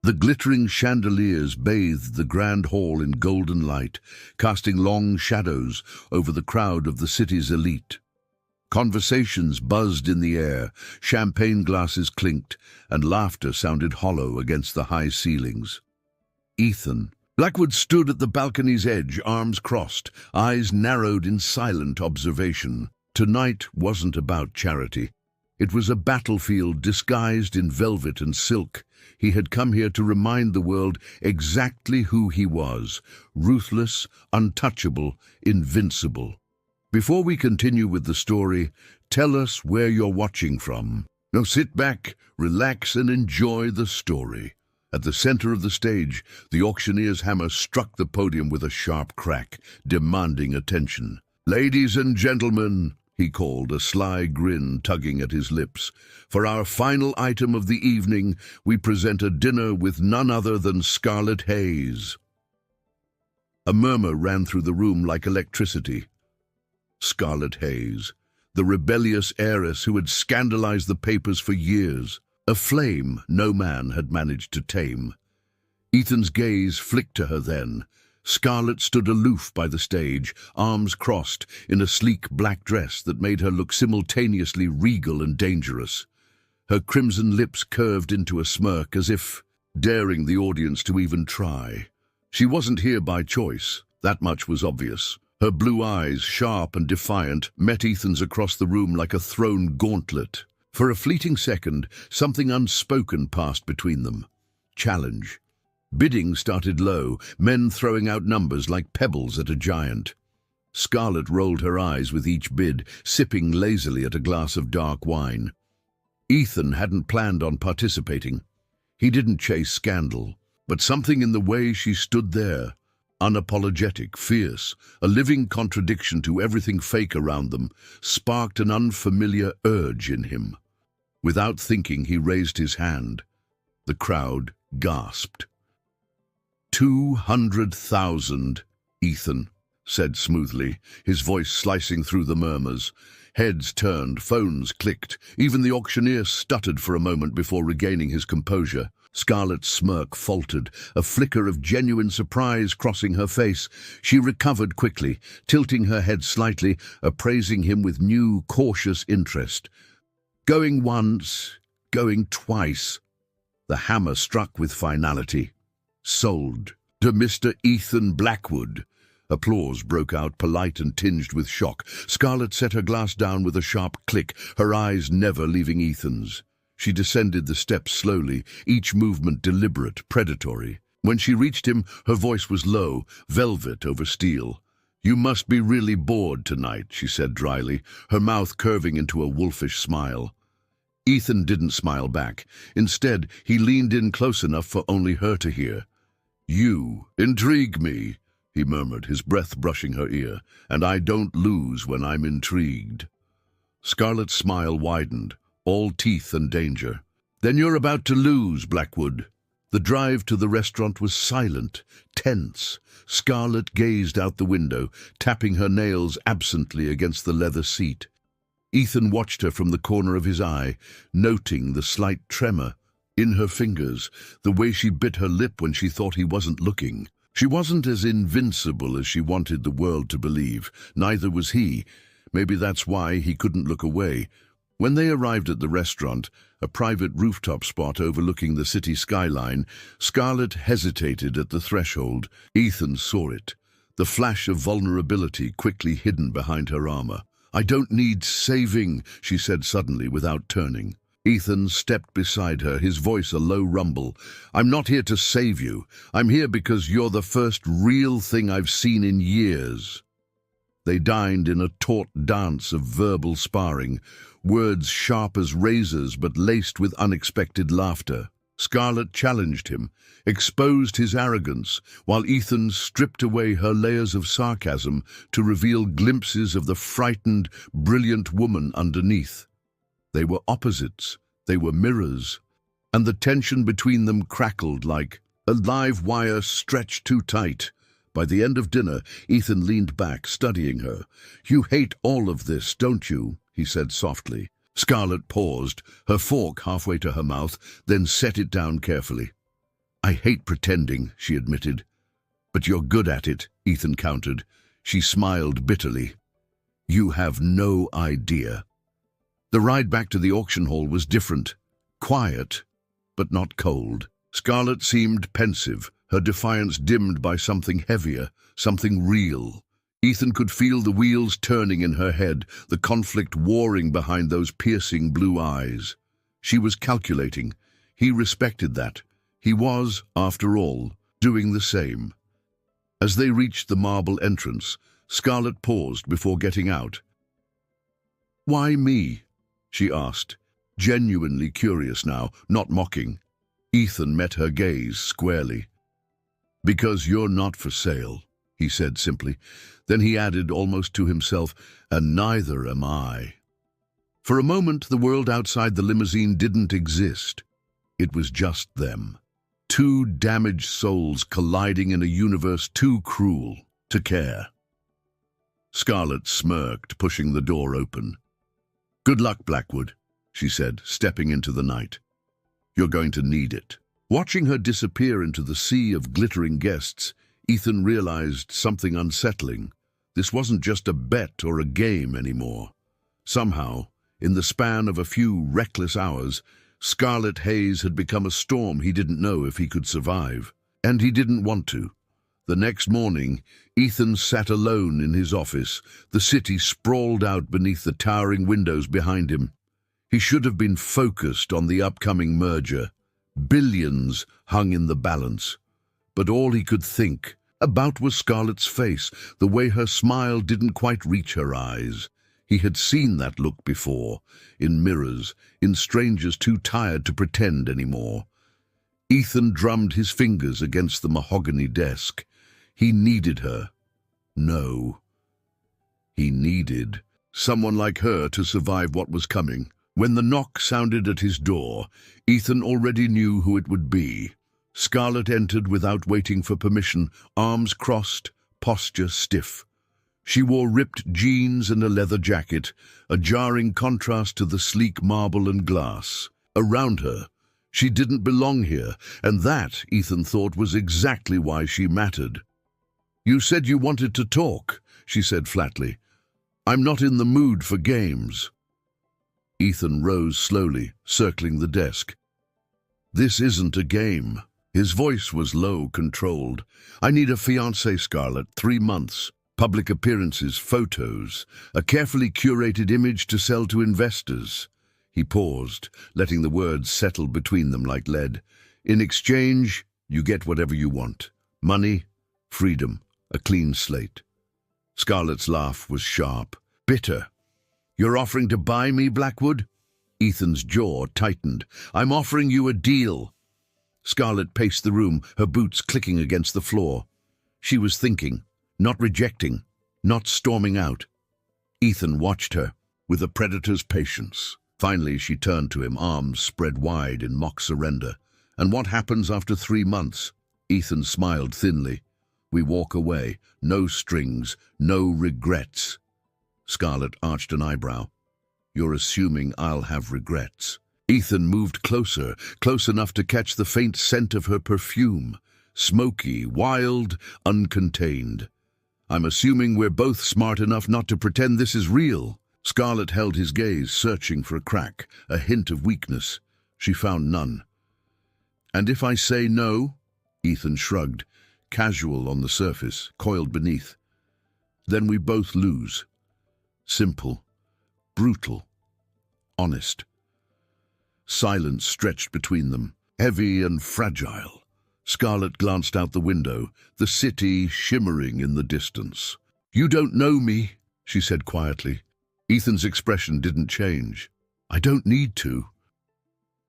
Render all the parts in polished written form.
The glittering chandeliers bathed the grand hall in golden light, casting long shadows over the crowd of the city's elite. Conversations buzzed in the air, champagne glasses clinked, and laughter sounded hollow against the high ceilings. Ethan. Blackwood stood at the balcony's edge, arms crossed, eyes narrowed in silent observation. Tonight wasn't about charity. It was a battlefield disguised in velvet and silk. He had come here to remind the world exactly who he was: ruthless, untouchable, invincible. Before we continue with the story, tell us where you're watching from. Now sit back, relax, and enjoy the story. At the center of the stage, the auctioneer's hammer struck the podium with a sharp crack, demanding attention. "Ladies and gentlemen," he called, a sly grin tugging at his lips, "for our final item of the evening, we present a dinner with none other than Scarlet Hayes." A murmur ran through the room like electricity. Scarlet Hayes, the rebellious heiress who had scandalized the papers for years, a flame no man had managed to tame. Ethan's gaze flicked to her then. Scarlet stood aloof by the stage, arms crossed, in a sleek black dress that made her look simultaneously regal and dangerous. Her crimson lips curved into a smirk, as if daring the audience to even try. She wasn't here by choice, that much was obvious. Her blue eyes, sharp and defiant, met Ethan's across the room like a thrown gauntlet. For a fleeting second, something unspoken passed between them. Challenge. Bidding started low, men throwing out numbers like pebbles at a giant. Scarlet rolled her eyes with each bid, sipping lazily at a glass of dark wine. Ethan hadn't planned on participating. He didn't chase scandal, but something in the way she stood there, unapologetic, fierce, a living contradiction to everything fake around them, sparked an unfamiliar urge in him. Without thinking, he raised his hand. The crowd gasped. 200,000, Ethan said smoothly, his voice slicing through the murmurs. Heads turned, phones clicked. Even the auctioneer stuttered for a moment before regaining his composure. Scarlet's smirk faltered, a flicker of genuine surprise crossing her face. She recovered quickly, tilting her head slightly, appraising him with new, cautious interest. Going once, going twice. The hammer struck with finality. Sold to Mr. Ethan Blackwood. Applause broke out, polite and tinged with shock. Scarlet set her glass down with a sharp click, her eyes never leaving Ethan's. She descended the steps slowly, each movement deliberate, predatory. When she reached him, her voice was low, velvet over steel. "You must be really bored tonight," she said dryly, her mouth curving into a wolfish smile. Ethan didn't smile back. Instead, he leaned in close enough for only her to hear. "You intrigue me," he murmured, his breath brushing her ear, "and I don't lose when I'm intrigued." Scarlet's smile widened, all teeth and danger. "Then you're about to lose, Blackwood." The drive to the restaurant was silent, tense. Scarlet gazed out the window, tapping her nails absently against the leather seat. Ethan watched her from the corner of his eye, noting the slight tremor in her fingers, the way she bit her lip when she thought he wasn't looking. She wasn't as invincible as she wanted the world to believe. Neither was he. Maybe that's why he couldn't look away. When they arrived at the restaurant, a private rooftop spot overlooking the city skyline, Scarlet hesitated at the threshold. Ethan saw it, the flash of vulnerability quickly hidden behind her armor. "I don't need saving," she said suddenly without turning. Ethan stepped beside her, his voice a low rumble. "I'm not here to save you. I'm here because you're the first real thing I've seen in years." They dined in a taut dance of verbal sparring, words sharp as razors but laced with unexpected laughter. Scarlet challenged him, exposed his arrogance, while Ethan stripped away her layers of sarcasm to reveal glimpses of the frightened, brilliant woman underneath. They were opposites, they were mirrors, and the tension between them crackled like a live wire stretched too tight. By the end of dinner, Ethan leaned back, studying her. "You hate all of this, don't you?" he said softly. Scarlet paused, her fork halfway to her mouth, then set it down carefully. I hate pretending, she admitted. But you're good at it, Ethan countered. She smiled bitterly. You have no idea. The ride back to the auction hall was different. Quiet, but not cold. Scarlett seemed pensive, her defiance dimmed by something heavier, something real. Ethan could feel the wheels turning in her head, the conflict warring behind those piercing blue eyes. She was calculating. He respected that. He was, after all, doing the same. As they reached the marble entrance, Scarlett paused before getting out. "Why me?" she asked, genuinely curious now, not mocking. Ethan met her gaze squarely. "Because you're not for sale," he said simply. Then he added, almost to himself, "and neither am I." For a moment, the world outside the limousine didn't exist. It was just them. Two damaged souls colliding in a universe too cruel to care. Scarlett smirked, pushing the door open. "Good luck, Blackwood," she said, stepping into the night. "You're going to need it." Watching her disappear into the sea of glittering guests, Ethan realized something unsettling. This wasn't just a bet or a game anymore. Somehow, in the span of a few reckless hours, Scarlet Haze had become a storm he didn't know if he could survive. And he didn't want to. The next morning, Ethan sat alone in his office, the city sprawled out beneath the towering windows behind him. He should have been focused on the upcoming merger. Billions hung in the balance. But all he could think about was Scarlett's face, the way her smile didn't quite reach her eyes. He had seen that look before, in mirrors, in strangers too tired to pretend anymore. Ethan drummed his fingers against the mahogany desk. He needed her. No. He needed someone like her to survive what was coming. When the knock sounded at his door, Ethan already knew who it would be. Scarlett entered without waiting for permission, arms crossed, posture stiff. She wore ripped jeans and a leather jacket, a jarring contrast to the sleek marble and glass. Around her, she didn't belong here, and that, Ethan thought, was exactly why she mattered. "You said you wanted to talk," she said flatly. "I'm not in the mood for games." Ethan rose slowly, circling the desk. "This isn't a game." His voice was low, controlled. "I need a fiancée, Scarlett, 3 months. Public appearances, photos, a carefully curated image to sell to investors." He paused, letting the words settle between them like lead. "In exchange, you get whatever you want. Money, freedom, a clean slate." Scarlett's laugh was sharp, bitter. "You're offering to buy me, Blackwood?" Ethan's jaw tightened. "I'm offering you a deal." Scarlett paced the room, her boots clicking against the floor. She was thinking, not rejecting, not storming out. Ethan watched her with a predator's patience. Finally, she turned to him, arms spread wide in mock surrender. "And what happens after 3 months?" Ethan smiled thinly. "We walk away. No strings, no regrets." Scarlett arched an eyebrow. "You're assuming I'll have regrets." Ethan moved closer, close enough to catch the faint scent of her perfume. Smoky, wild, uncontained. "I'm assuming we're both smart enough not to pretend this is real." Scarlett held his gaze, searching for a crack, a hint of weakness. She found none. "And if I say no?" Ethan shrugged, casual on the surface, coiled beneath. "Then we both lose." Simple, brutal, honest. Silence stretched between them, heavy and fragile. Scarlett glanced out the window, the city shimmering in the distance. "You don't know me," she said quietly. Ethan's expression didn't change. "I don't need to."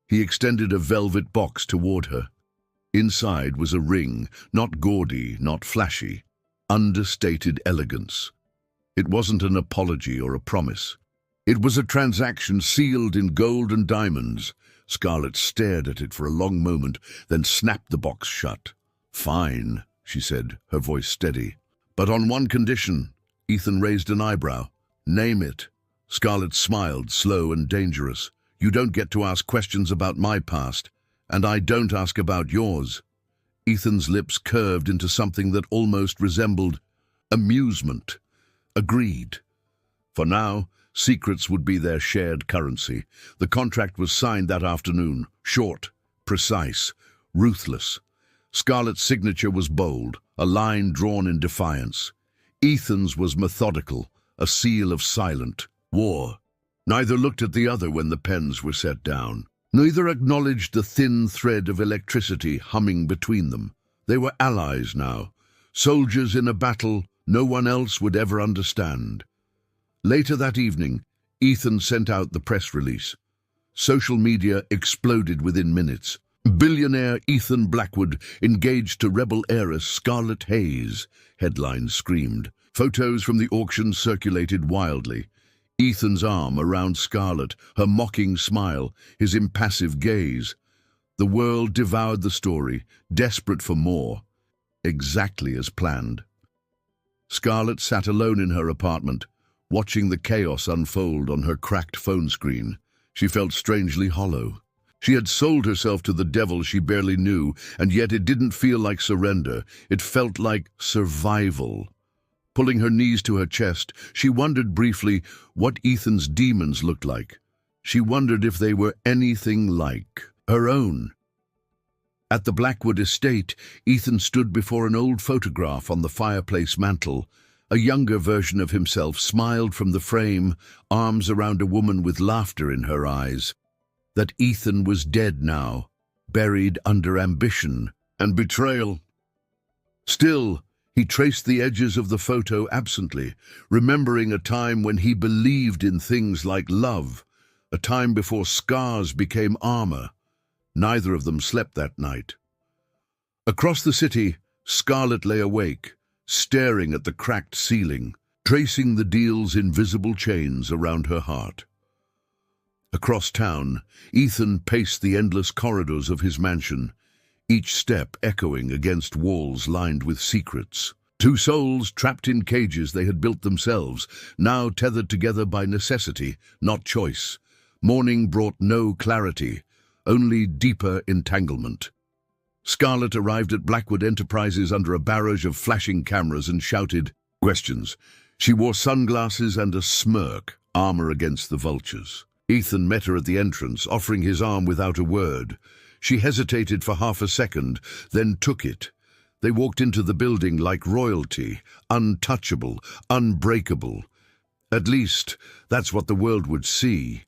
He extended a velvet box toward her. Inside was a ring, not gaudy, not flashy, understated elegance. It wasn't an apology or a promise. It was a transaction sealed in gold and diamonds. Scarlett stared at it for a long moment, then snapped the box shut. "Fine," she said, her voice steady. "But on one condition." Ethan raised an eyebrow. "Name it." Scarlett smiled, slow and dangerous. "You don't get to ask questions about my past, and I don't ask about yours." Ethan's lips curved into something that almost resembled amusement. Agreed. For now, secrets would be their shared currency. The contract was signed that afternoon. Short, precise, ruthless. Scarlett's signature was bold, a line drawn in defiance. Ethan's was methodical, a seal of silent war. Neither looked at the other when the pens were set down. Neither acknowledged the thin thread of electricity humming between them. They were allies now, soldiers in a battle no one else would ever understand. Later that evening, Ethan sent out the press release. Social media exploded within minutes. "Billionaire Ethan Blackwood engaged to rebel heiress Scarlett Hayes," headlines screamed. Photos from the auction circulated wildly. Ethan's arm around Scarlett, her mocking smile, his impassive gaze. The world devoured the story, desperate for more. Exactly as planned. Scarlett sat alone in her apartment, watching the chaos unfold on her cracked phone screen. She felt strangely hollow. She had sold herself to the devil she barely knew, and yet it didn't feel like surrender. It felt like survival. Pulling her knees to her chest, she wondered briefly what Ethan's demons looked like. She wondered if they were anything like her own. At the Blackwood estate, Ethan stood before an old photograph on the fireplace mantel. A younger version of himself smiled from the frame, arms around a woman with laughter in her eyes. That Ethan was dead now, buried under ambition and betrayal. Still, he traced the edges of the photo absently, remembering a time when he believed in things like love, a time before scars became armor. Neither of them slept that night. Across the city, Scarlett lay awake, staring at the cracked ceiling, tracing the deal's invisible chains around her heart. Across town, Ethan paced the endless corridors of his mansion, each step echoing against walls lined with secrets. Two souls trapped in cages they had built themselves, now tethered together by necessity, not choice. Morning brought no clarity, only deeper entanglement. Scarlett arrived at Blackwood Enterprises under a barrage of flashing cameras and shouted questions. She wore sunglasses and a smirk, armor against the vultures. Ethan met her at the entrance, offering his arm without a word. She hesitated for half a second, then took it. They walked into the building like royalty, untouchable, unbreakable. At least, that's what the world would see.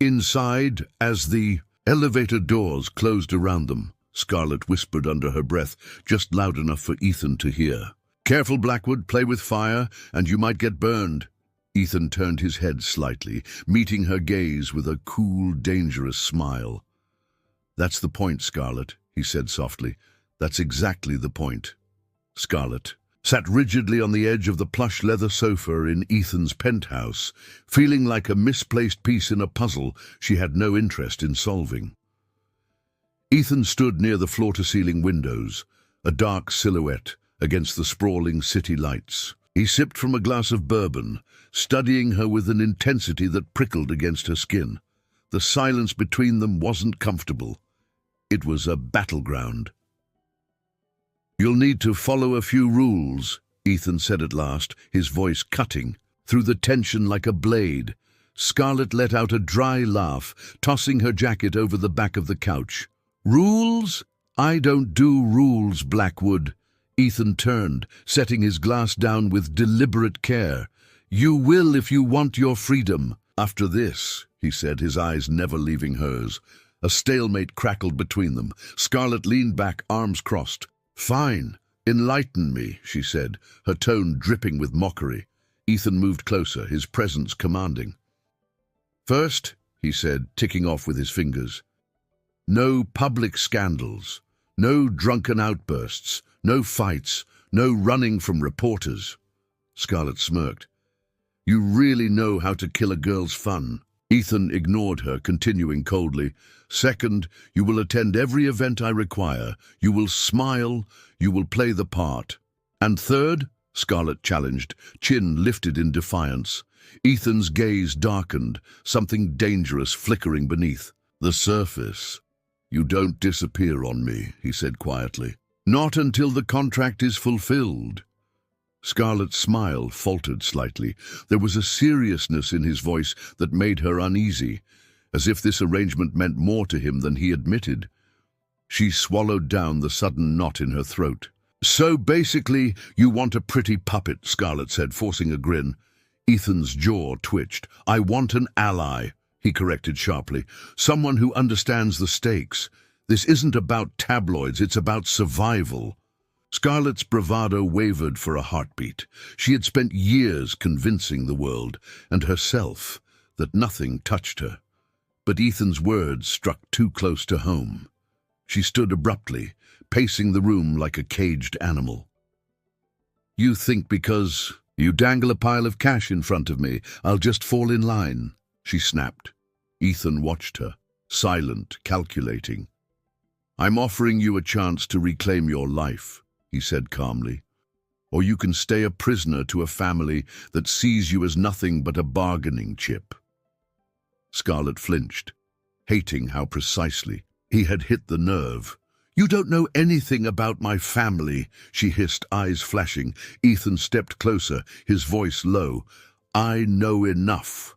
Inside, as the elevator doors closed around them, Scarlett whispered under her breath, just loud enough for Ethan to hear. "Careful, Blackwood, play with fire, and you might get burned." Ethan turned his head slightly, meeting her gaze with a cool, dangerous smile. "That's the point, Scarlett," he said softly. "That's exactly the point." Scarlett sat rigidly on the edge of the plush leather sofa in Ethan's penthouse, feeling like a misplaced piece in a puzzle she had no interest in solving. Ethan stood near the floor-to-ceiling windows, a dark silhouette against the sprawling city lights. He sipped from a glass of bourbon, studying her with an intensity that prickled against her skin. The silence between them wasn't comfortable. It was a battleground. "You'll need to follow a few rules," Ethan said at last, his voice cutting through the tension like a blade. Scarlett let out a dry laugh, tossing her jacket over the back of the couch. "Rules? I don't do rules, Blackwood." Ethan turned, setting his glass down with deliberate care. "You will if you want your freedom." "After this," he said, his eyes never leaving hers. A stalemate crackled between them. Scarlett leaned back, arms crossed. "Fine. Enlighten me," she said, her tone dripping with mockery. Ethan moved closer, his presence commanding. "First," he said, ticking off with his fingers, "no public scandals, no drunken outbursts, no fights, no running from reporters." Scarlett smirked. "You really know how to kill a girl's fun." Ethan ignored her, continuing coldly. "Second, you will attend every event I require. You will smile. You will play the part." "And third," Scarlett challenged, chin lifted in defiance. Ethan's gaze darkened, something dangerous flickering beneath. "The surface. You don't disappear on me," he said quietly. Not until the contract is fulfilled. Scarlett's smile faltered slightly. There was a seriousness in his voice that made her uneasy, as if this arrangement meant more to him than he admitted. She swallowed down the sudden knot in her throat. "So basically, you want a pretty puppet," Scarlett said, forcing a grin. Ethan's jaw twitched. "I want an ally," he corrected sharply. "Someone who understands the stakes. This isn't about tabloids, it's about survival." Scarlett's bravado wavered for a heartbeat. She had spent years convincing the world, and herself, that nothing touched her. But Ethan's words struck too close to home. She stood abruptly, pacing the room like a caged animal. "You think because you dangle a pile of cash in front of me, I'll just fall in line?" she snapped. Ethan watched her, silent, calculating. "I'm offering you a chance to reclaim your life," he said calmly. "Or you can stay a prisoner to a family that sees you as nothing but a bargaining chip." Scarlett flinched, hating how precisely he had hit the nerve. "You don't know anything about my family," she hissed, eyes flashing. Ethan stepped closer, his voice low. "I know enough."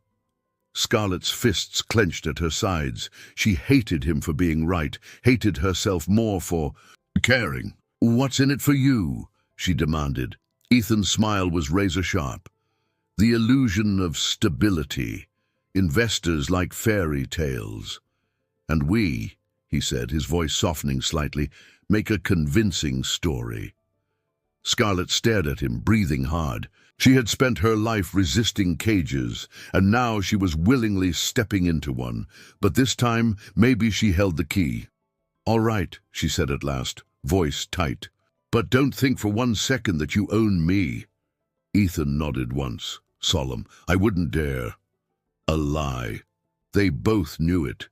Scarlett's fists clenched at her sides. She hated him for being right, hated herself more for caring. "What's in it for you?" she demanded. Ethan's smile was razor-sharp. "The illusion of stability. Investors like fairy tales. And we," he said, his voice softening slightly, "make a convincing story." Scarlett stared at him, breathing hard. She had spent her life resisting cages, and now she was willingly stepping into one. But this time, maybe she held the key. "All right," she said at last, voice tight. "But don't think for one second that you own me." Ethan nodded once, solemn. "I wouldn't dare." A lie. They both knew it.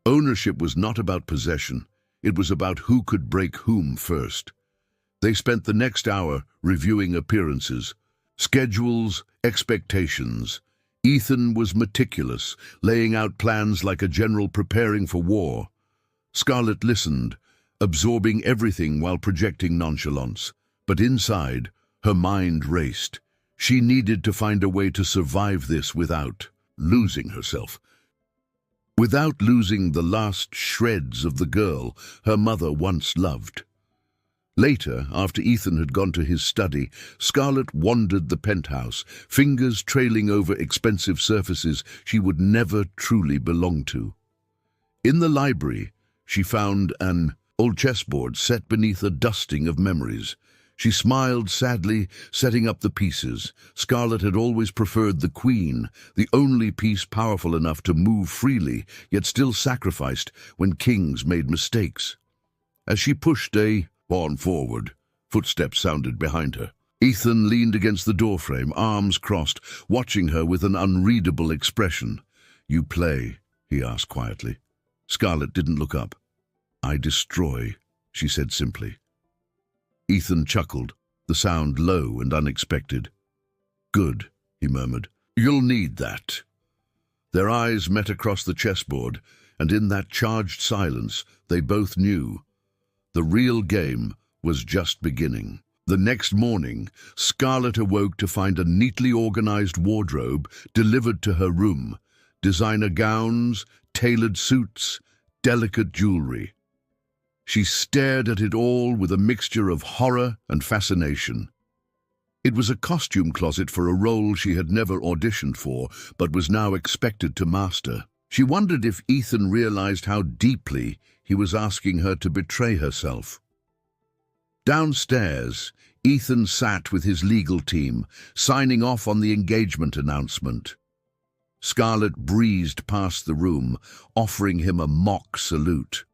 Ownership was not about possession. It was about who could break whom first. They spent the next hour reviewing appearances, schedules, expectations. Ethan was meticulous, laying out plans like a general preparing for war. Scarlett listened, absorbing everything while projecting nonchalance. But inside, her mind raced. She needed to find a way to survive this without losing herself. Without losing the last shreds of the girl her mother once loved. Later, after Ethan had gone to his study, Scarlett wandered the penthouse, fingers trailing over expensive surfaces she would never truly belong to. In the library, she found an old chessboard set beneath a dusting of memories. She smiled sadly, setting up the pieces. Scarlett had always preferred the queen, the only piece powerful enough to move freely, yet still sacrificed when kings made mistakes. As she pushed a pawn forward, footsteps sounded behind her. Ethan leaned against the doorframe, arms crossed, watching her with an unreadable expression. "You play?" he asked quietly. Scarlett didn't look up. "I destroy," she said simply. Ethan chuckled, the sound low and unexpected. "Good," he murmured. "You'll need that." Their eyes met across the chessboard, and in that charged silence they both knew the real game was just beginning. The next morning, Scarlett awoke to find a neatly organized wardrobe delivered to her room. Designer gowns, tailored suits, delicate jewelry. She stared at it all with a mixture of horror and fascination. It was a costume closet for a role she had never auditioned for, but was now expected to master. She wondered if Ethan realized how deeply he was asking her to betray herself. Downstairs, Ethan sat with his legal team, signing off on the engagement announcement. Scarlett breezed past the room, offering him a mock salute.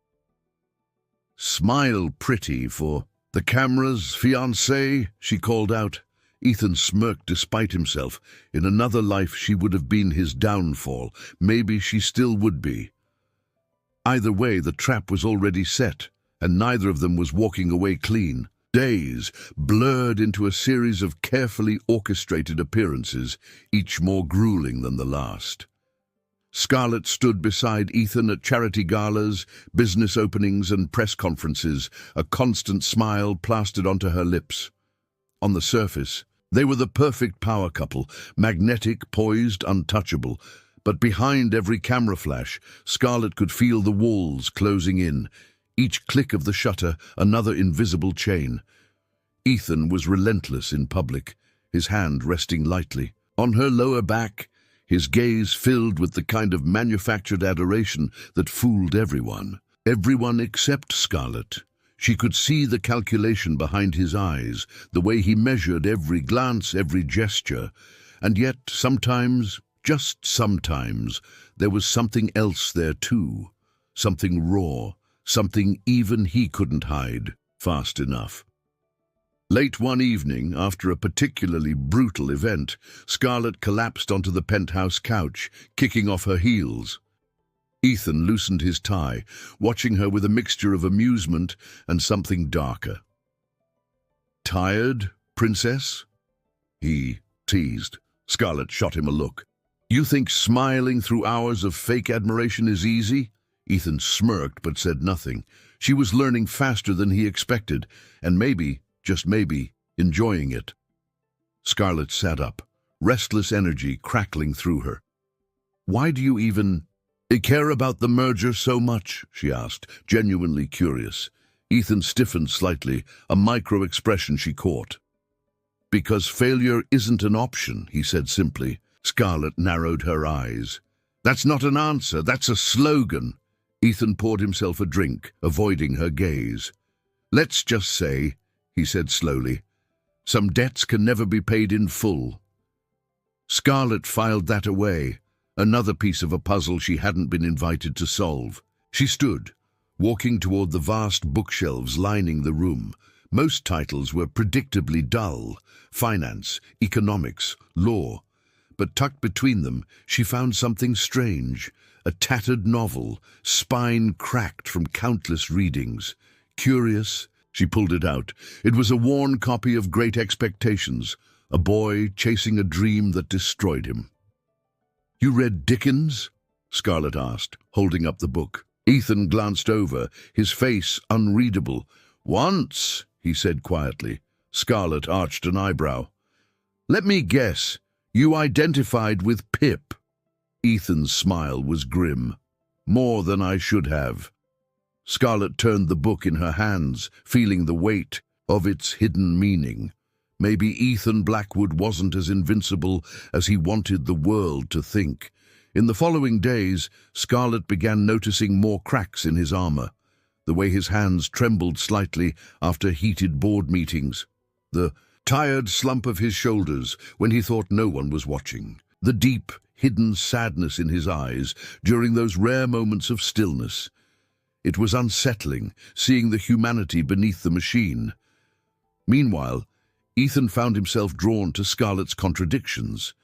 "Smile pretty for the cameras, fiancé," she called out. Ethan smirked despite himself. In another life she would have been his downfall. Maybe she still would be. Either way, the trap was already set, and neither of them was walking away clean. Days blurred into a series of carefully orchestrated appearances, each more grueling than the last. Scarlett stood beside Ethan at charity galas, business openings and press conferences, a constant smile plastered onto her lips. On the surface, they were the perfect power couple, magnetic, poised, untouchable. But behind every camera flash, Scarlett could feel the walls closing in. Each click of the shutter, another invisible chain. Ethan was relentless in public, his hand resting lightly on her lower back, his gaze filled with the kind of manufactured adoration that fooled everyone. Everyone except Scarlett. She could see the calculation behind his eyes, the way he measured every glance, every gesture. And yet, sometimes, just sometimes, there was something else there too. Something raw, something even he couldn't hide fast enough. Late one evening, after a particularly brutal event, Scarlett collapsed onto the penthouse couch, kicking off her heels. Ethan loosened his tie, watching her with a mixture of amusement and something darker. "Tired, princess?" he teased. Scarlett shot him a look. "You think smiling through hours of fake admiration is easy?" Ethan smirked but said nothing. She was learning faster than he expected, and maybe, just maybe, enjoying it. Scarlett sat up, restless energy crackling through her. "Why do you even care about the merger so much?" she asked, genuinely curious. Ethan stiffened slightly, a micro-expression she caught. "Because failure isn't an option," he said simply. Scarlett narrowed her eyes. "That's not an answer, that's a slogan." Ethan poured himself a drink, avoiding her gaze. "Let's just say," he said slowly, "some debts can never be paid in full." Scarlett filed that away, another piece of a puzzle she hadn't been invited to solve. She stood, walking toward the vast bookshelves lining the room. Most titles were predictably dull: finance, economics, law. But tucked between them, she found something strange, a tattered novel, spine cracked from countless readings. Curious, she pulled it out. It was a worn copy of Great Expectations, a boy chasing a dream that destroyed him. "You read Dickens?" Scarlett asked, holding up the book. Ethan glanced over, his face unreadable. "Once," he said quietly. Scarlett arched an eyebrow. "Let me guess, you identified with Pip." Ethan's smile was grim. "More than I should have." Scarlett turned the book in her hands, feeling the weight of its hidden meaning. Maybe Ethan Blackwood wasn't as invincible as he wanted the world to think. In the following days, Scarlett began noticing more cracks in his armor, the way his hands trembled slightly after heated board meetings, the tired slump of his shoulders when he thought no one was watching, the deep, hidden sadness in his eyes during those rare moments of stillness. It was unsettling, seeing the humanity beneath the machine. Meanwhile, Ethan found himself drawn to Scarlett's contradictions.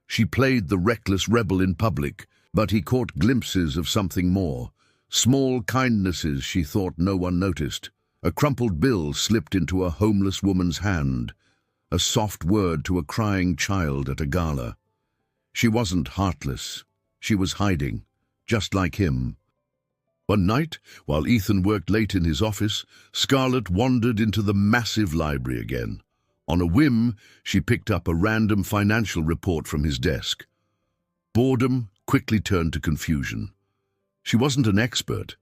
She played the reckless rebel in public, but he caught glimpses of something more. Small kindnesses she thought no one noticed. A crumpled bill slipped into a homeless woman's hand. A soft word to a crying child at a gala. She wasn't heartless. She was hiding, just like him. One night, while Ethan worked late in his office, Scarlett wandered into the massive library again. On a whim, she picked up a random financial report from his desk. Boredom quickly turned to confusion. She wasn't an expert,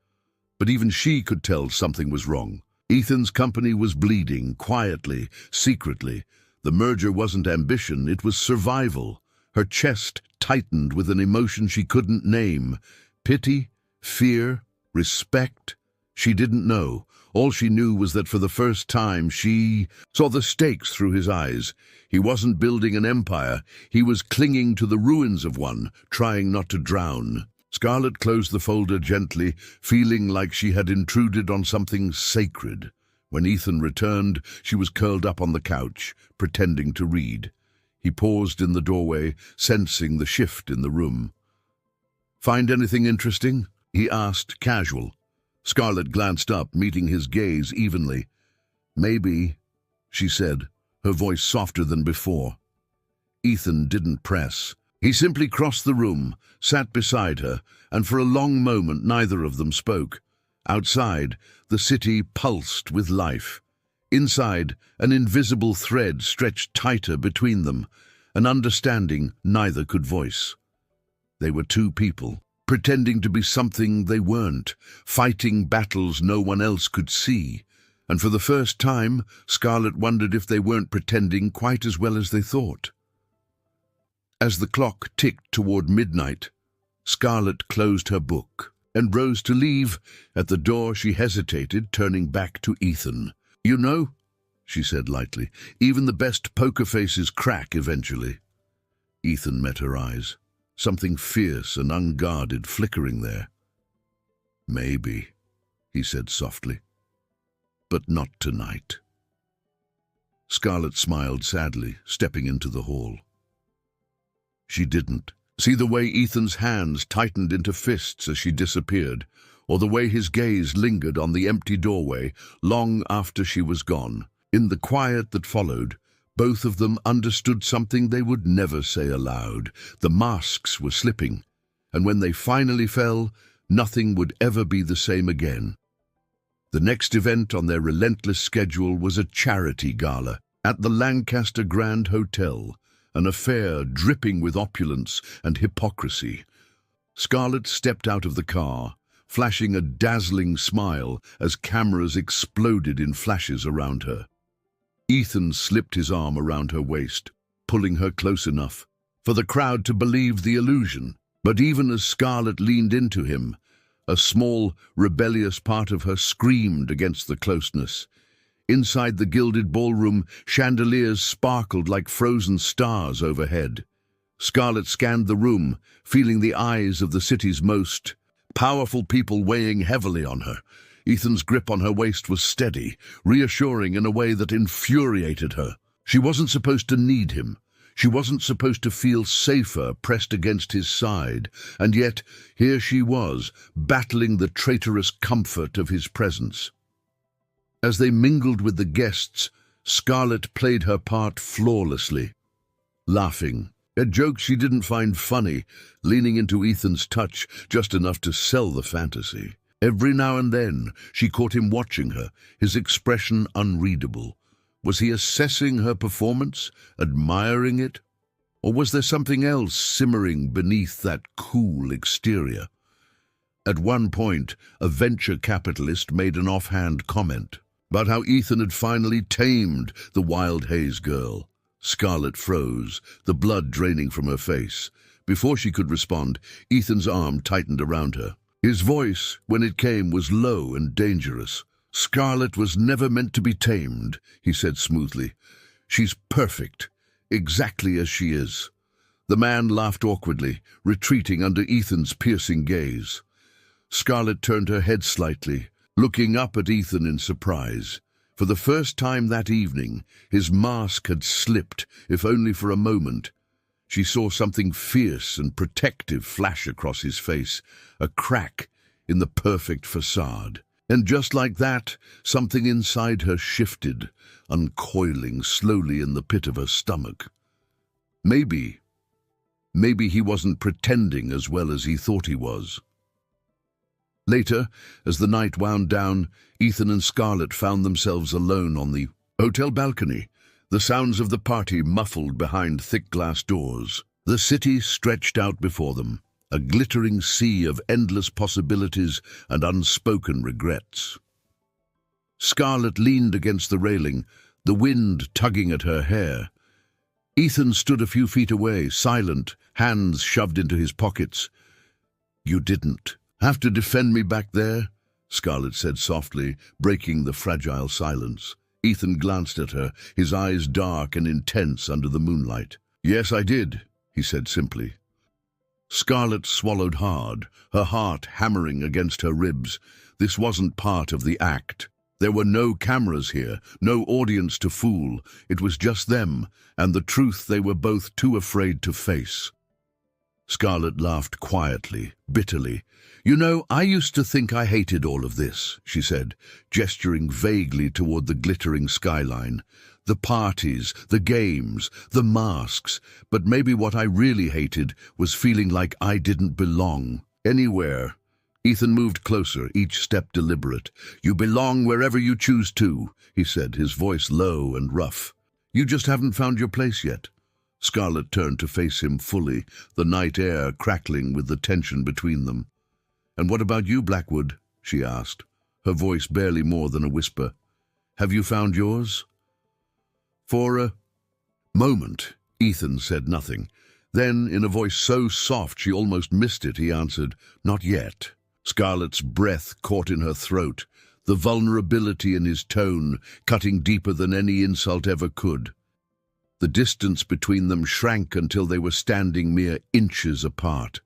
but even she could tell something was wrong. Ethan's company was bleeding, quietly, secretly. The merger wasn't ambition, it was survival. Her chest tightened with an emotion she couldn't name. Pity, fear, respect. She didn't know. All she knew was that for the first time she saw the stakes through his eyes. He wasn't building an empire. He was clinging to the ruins of one, trying not to drown. Scarlett closed the folder gently, feeling like she had intruded on something sacred. When Ethan returned, she was curled up on the couch, pretending to read. He paused in the doorway, sensing the shift in the room. "Find anything interesting?" he asked, casual. Scarlett glanced up, meeting his gaze evenly. "Maybe," she said, her voice softer than before. Ethan didn't press. He simply crossed the room, sat beside her, and for a long moment neither of them spoke. Outside, the city pulsed with life. Inside, an invisible thread stretched tighter between them, an understanding neither could voice. They were two people, pretending to be something they weren't, fighting battles no one else could see. And for the first time, Scarlett wondered if they weren't pretending quite as well as they thought. As the clock ticked toward midnight, Scarlett closed her book and rose to leave. At the door she hesitated, turning back to Ethan. "You know," she said lightly, "even the best poker faces crack eventually." Ethan met her eyes, something fierce and unguarded flickering there. "Maybe," he said softly, "but not tonight." Scarlett smiled sadly, stepping into the hall. She didn't see the way Ethan's hands tightened into fists as she disappeared, or the way his gaze lingered on the empty doorway long after she was gone. In the quiet that followed, both of them understood something they would never say aloud. The masks were slipping, and when they finally fell, nothing would ever be the same again. The next event on their relentless schedule was a charity gala at the Lancaster Grand Hotel, an affair dripping with opulence and hypocrisy. Scarlett stepped out of the car, flashing a dazzling smile as cameras exploded in flashes around her. Ethan slipped his arm around her waist, pulling her close enough for the crowd to believe the illusion. But even as Scarlett leaned into him, a small, rebellious part of her screamed against the closeness. Inside the gilded ballroom, chandeliers sparkled like frozen stars overhead. Scarlett scanned the room, feeling the eyes of the city's most powerful people weighing heavily on her. Ethan's grip on her waist was steady, reassuring in a way that infuriated her. She wasn't supposed to need him. She wasn't supposed to feel safer pressed against his side, and yet here she was, battling the traitorous comfort of his presence. As they mingled with the guests, Scarlett played her part flawlessly, laughing at jokes she didn't find funny, leaning into Ethan's touch just enough to sell the fantasy. Every now and then, she caught him watching her, his expression unreadable. Was he assessing her performance, admiring it? Or was there something else simmering beneath that cool exterior? At one point, a venture capitalist made an offhand comment about how Ethan had finally tamed the wild haze girl. Scarlett froze, the blood draining from her face. Before she could respond, Ethan's arm tightened around her. His voice, when it came, was low and dangerous. "Scarlett was never meant to be tamed," he said smoothly. "She's perfect, exactly as she is." The man laughed awkwardly, retreating under Ethan's piercing gaze. Scarlett turned her head slightly, looking up at Ethan in surprise. For the first time that evening, his mask had slipped, if only for a moment. She saw something fierce and protective flash across his face, a crack in the perfect facade. And just like that, something inside her shifted, uncoiling slowly in the pit of her stomach. Maybe he wasn't pretending as well as he thought he was. Later, as the night wound down, Ethan and Scarlett found themselves alone on the hotel balcony, the sounds of the party muffled behind thick glass doors. The city stretched out before them, a glittering sea of endless possibilities and unspoken regrets. Scarlett leaned against the railing, the wind tugging at her hair. Ethan stood a few feet away, silent, hands shoved into his pockets. "You didn't have to defend me back there," Scarlett said softly, breaking the fragile silence. Ethan glanced at her, his eyes dark and intense under the moonlight. "Yes, I did," he said simply. Scarlett swallowed hard, her heart hammering against her ribs. This wasn't part of the act. There were no cameras here, no audience to fool. It was just them, and the truth they were both too afraid to face. Scarlett laughed quietly, bitterly. "You know, I used to think I hated all of this," she said, gesturing vaguely toward the glittering skyline. The parties, the games, the masks, but maybe what I really hated was feeling like I didn't belong anywhere. Ethan moved closer, each step deliberate. "You belong wherever you choose to," he said, his voice low and rough. "You just haven't found your place yet." Scarlett turned to face him fully, the night air crackling with the tension between them. "And what about you, Blackwood?" she asked, her voice barely more than a whisper. "Have you found yours?" For a moment, Ethan said nothing. Then, in a voice so soft she almost missed it, he answered, "Not yet." Scarlett's breath caught in her throat, the vulnerability in his tone cutting deeper than any insult ever could. The distance between them shrank until they were standing mere inches apart.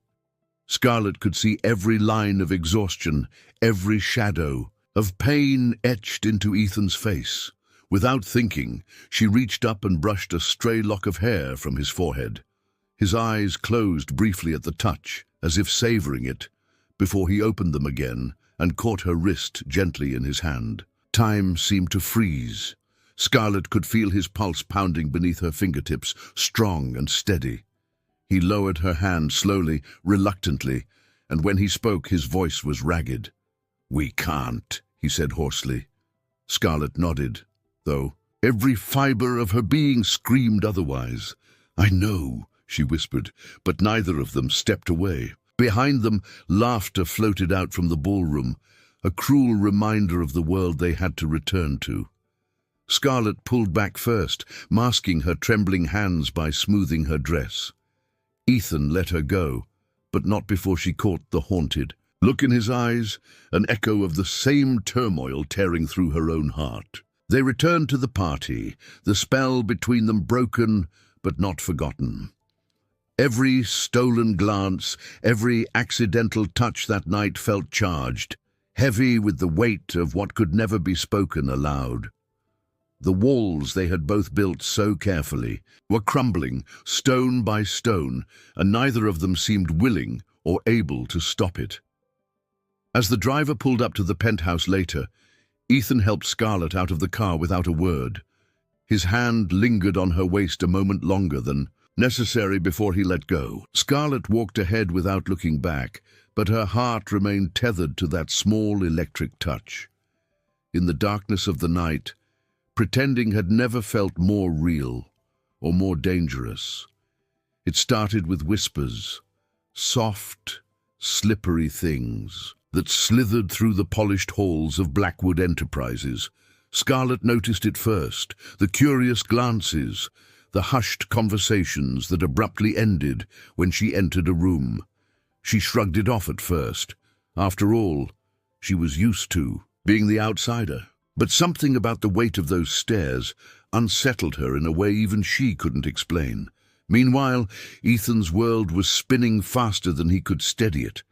Scarlett could see every line of exhaustion, every shadow of pain etched into Ethan's face. Without thinking, she reached up and brushed a stray lock of hair from his forehead. His eyes closed briefly at the touch, as if savoring it, before he opened them again and caught her wrist gently in his hand. Time seemed to freeze. Scarlett could feel his pulse pounding beneath her fingertips, strong and steady. He lowered her hand slowly, reluctantly, and when he spoke, his voice was ragged. "We can't," he said hoarsely. Scarlett nodded, though every fiber of her being screamed otherwise. "I know," she whispered, but neither of them stepped away. Behind them, laughter floated out from the ballroom, a cruel reminder of the world they had to return to. Scarlett pulled back first, masking her trembling hands by smoothing her dress. Ethan let her go, but not before she caught the haunted look in his eyes, an echo of the same turmoil tearing through her own heart. They returned to the party, the spell between them broken but not forgotten. Every stolen glance, every accidental touch that night felt charged, heavy with the weight of what could never be spoken aloud. The walls they had both built so carefully were crumbling, stone by stone, and neither of them seemed willing or able to stop it. As the driver pulled up to the penthouse later, Ethan helped Scarlett out of the car without a word. His hand lingered on her waist a moment longer than necessary before he let go. Scarlett walked ahead without looking back, but her heart remained tethered to that small electric touch. In the darkness of the night, pretending had never felt more real or more dangerous. It started with whispers, soft, slippery things that slithered through the polished halls of Blackwood Enterprises. Scarlett noticed it first, the curious glances, the hushed conversations that abruptly ended when she entered a room. She shrugged it off at first. After all, she was used to being the outsider. But something about the weight of those stairs unsettled her in a way even she couldn't explain. Meanwhile, Ethan's world was spinning faster than he could steady it.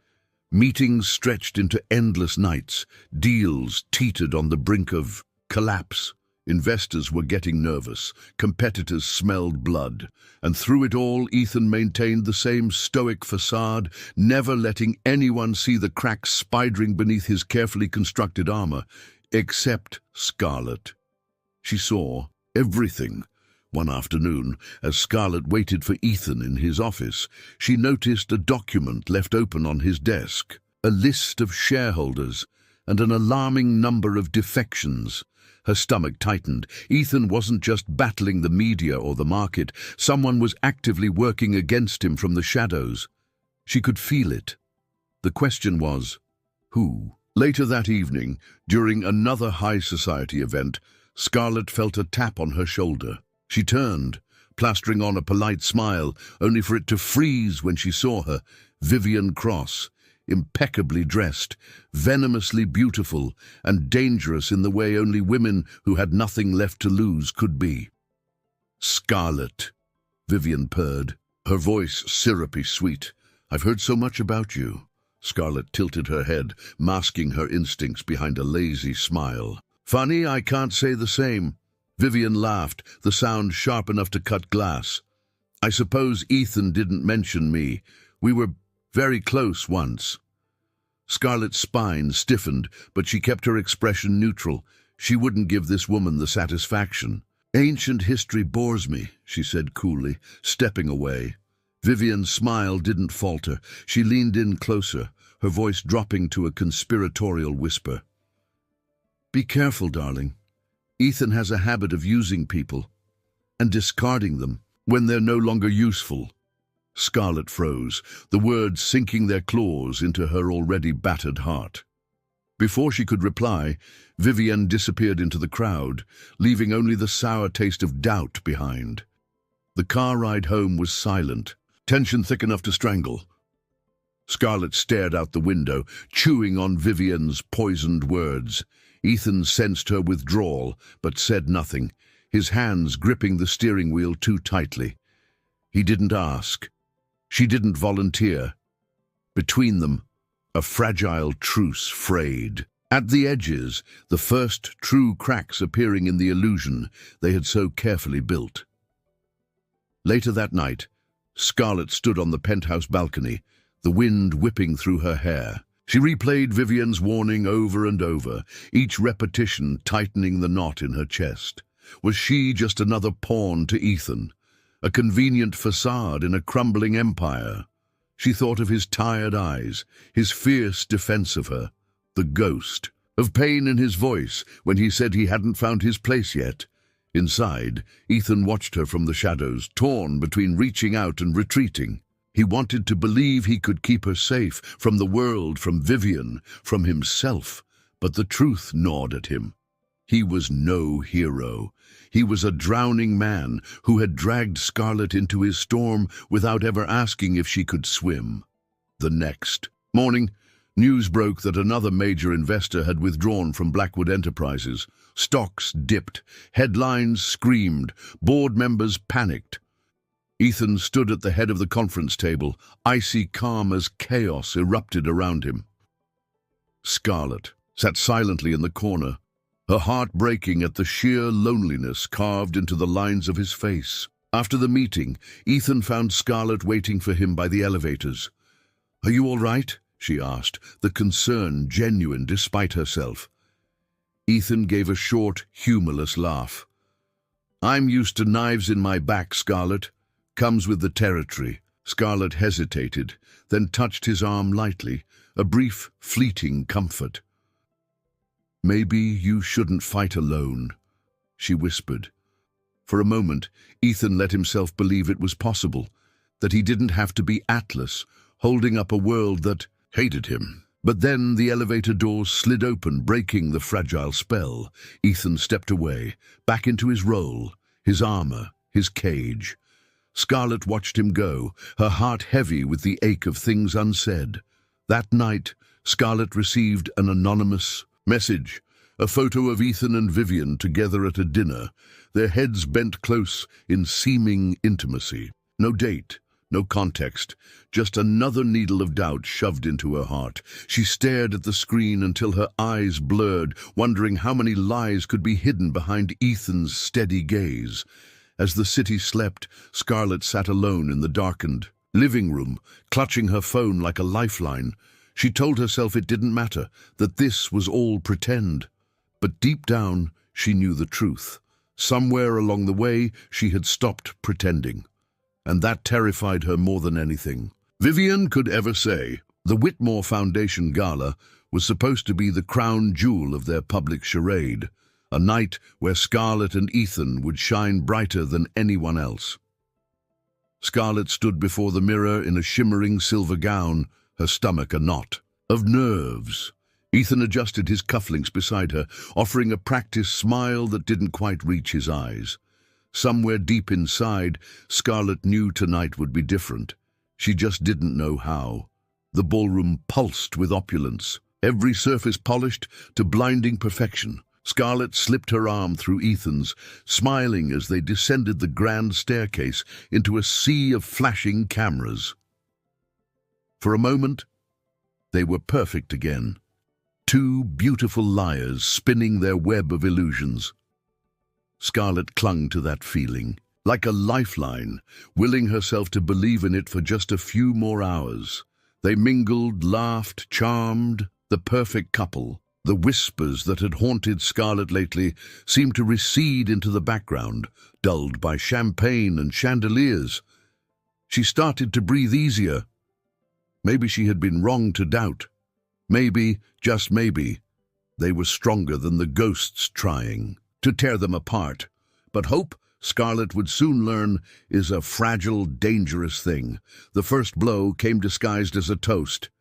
Meetings stretched into endless nights. Deals teetered on the brink of collapse. Investors were getting nervous, competitors smelled blood, and through it all Ethan maintained the same stoic facade, never letting anyone see the cracks spidering beneath his carefully constructed armor, except Scarlett. She saw everything. One afternoon, as Scarlett waited for Ethan in his office, she noticed a document left open on his desk, a list of shareholders, and an alarming number of defections. Her stomach tightened. Ethan wasn't just battling the media or the market. Someone was actively working against him from the shadows. She could feel it. The question was, who? Later that evening, during another high society event, Scarlett felt a tap on her shoulder. She turned, plastering on a polite smile, only for it to freeze when she saw her, Vivian Cross, impeccably dressed, venomously beautiful, and dangerous in the way only women who had nothing left to lose could be. "Scarlett," Vivian purred, her voice syrupy sweet. "I've heard so much about you." Scarlett tilted her head, masking her instincts behind a lazy smile. "Funny, I can't say the same." Vivian laughed, the sound sharp enough to cut glass. "I suppose Ethan didn't mention me. We were very close once." Scarlett's spine stiffened, but she kept her expression neutral. She wouldn't give this woman the satisfaction. Ancient history bores me, she said coolly, stepping away. Vivian's smile didn't falter. She leaned in closer, her voice dropping to a conspiratorial whisper. Be careful, darling. Ethan has a habit of using people and discarding them when they're no longer useful. Scarlett froze, the words sinking their claws into her already battered heart. Before she could reply, Vivian disappeared into the crowd, leaving only the sour taste of doubt behind. The car ride home was silent, tension thick enough to strangle. Scarlett stared out the window, chewing on Vivian's poisoned words. Ethan sensed her withdrawal, but said nothing, his hands gripping the steering wheel too tightly. He didn't ask. She didn't volunteer. Between them, a fragile truce frayed. At the edges, the first true cracks appearing in the illusion they had so carefully built. Later that night, Scarlett stood on the penthouse balcony, the wind whipping through her hair. She replayed Vivian's warning over and over, each repetition tightening the knot in her chest. Was she just another pawn to Ethan? A convenient facade in a crumbling empire? She thought of his tired eyes, his fierce defense of her, the ghost, of pain in his voice when he said he hadn't found his place yet. Inside, Ethan watched her from the shadows, torn between reaching out and retreating. He wanted to believe he could keep her safe from the world, from Vivian, from himself, but the truth gnawed at him. He was no hero. He was a drowning man who had dragged Scarlett into his storm without ever asking if she could swim. The next morning, news broke that another major investor had withdrawn from Blackwood Enterprises. Stocks dipped, headlines screamed, board members panicked. Ethan stood at the head of the conference table, icy calm as chaos erupted around him. Scarlett sat silently in the corner, her heart breaking at the sheer loneliness carved into the lines of his face. After the meeting, Ethan found Scarlett waiting for him by the elevators. "Are you all right?" she asked, the concern genuine despite herself. Ethan gave a short, humorless laugh. "I'm used to knives in my back, Scarlett. Comes with the territory." Scarlett hesitated, then touched his arm lightly, a brief, fleeting comfort. "Maybe you shouldn't fight alone," she whispered. For a moment, Ethan let himself believe it was possible, that he didn't have to be Atlas, holding up a world that hated him. But then the elevator doors slid open, breaking the fragile spell. Ethan stepped away, back into his role, his armor, his cage. Scarlett watched him go, her heart heavy with the ache of things unsaid. That night, Scarlett received an anonymous message, a photo of Ethan and Vivian together at a dinner, their heads bent close in seeming intimacy. No date, no context, just another needle of doubt shoved into her heart. She stared at the screen until her eyes blurred, wondering how many lies could be hidden behind Ethan's steady gaze. As the city slept, Scarlett sat alone in the darkened living room, clutching her phone like a lifeline. She told herself it didn't matter, that this was all pretend. But deep down, she knew the truth. Somewhere along the way, she had stopped pretending. And that terrified her more than anything. Vivian could ever say the Whitmore Foundation Gala was supposed to be the crown jewel of their public charade, a night where Scarlett and Ethan would shine brighter than anyone else. Scarlett stood before the mirror in a shimmering silver gown, her stomach a knot of nerves. Ethan adjusted his cufflinks beside her, offering a practiced smile that didn't quite reach his eyes. Somewhere deep inside, Scarlett knew tonight would be different. She just didn't know how. The ballroom pulsed with opulence, every surface polished to blinding perfection. Scarlett slipped her arm through Ethan's, smiling as they descended the grand staircase into a sea of flashing cameras. For a moment, they were perfect again. Two beautiful liars spinning their web of illusions. Scarlett clung to that feeling, like a lifeline, willing herself to believe in it for just a few more hours. They mingled, laughed, charmed, the perfect couple. The whispers that had haunted Scarlet lately seemed to recede into the background, dulled by champagne and chandeliers. She started to breathe easier. Maybe she had been wrong to doubt. Maybe, just maybe, they were stronger than the ghosts trying to tear them apart. But hope, Scarlet would soon learn, is a fragile, dangerous thing. The first blow came disguised as a toast.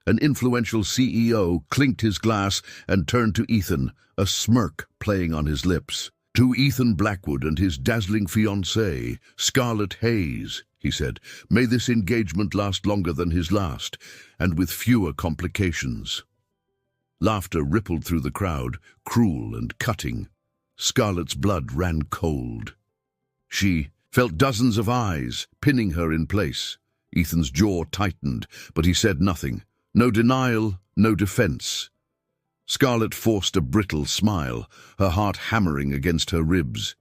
An influential CEO clinked his glass and turned to Ethan, a smirk playing on his lips. To Ethan Blackwood and his dazzling fiancée, Scarlet Hayes, he said, may this engagement last longer than his last, and with fewer complications. Laughter rippled through the crowd, cruel and cutting. Scarlet's blood ran cold. She felt dozens of eyes pinning her in place. Ethan's jaw tightened, but he said nothing. No denial, no defense. Scarlet forced a brittle smile, her heart hammering against her ribs.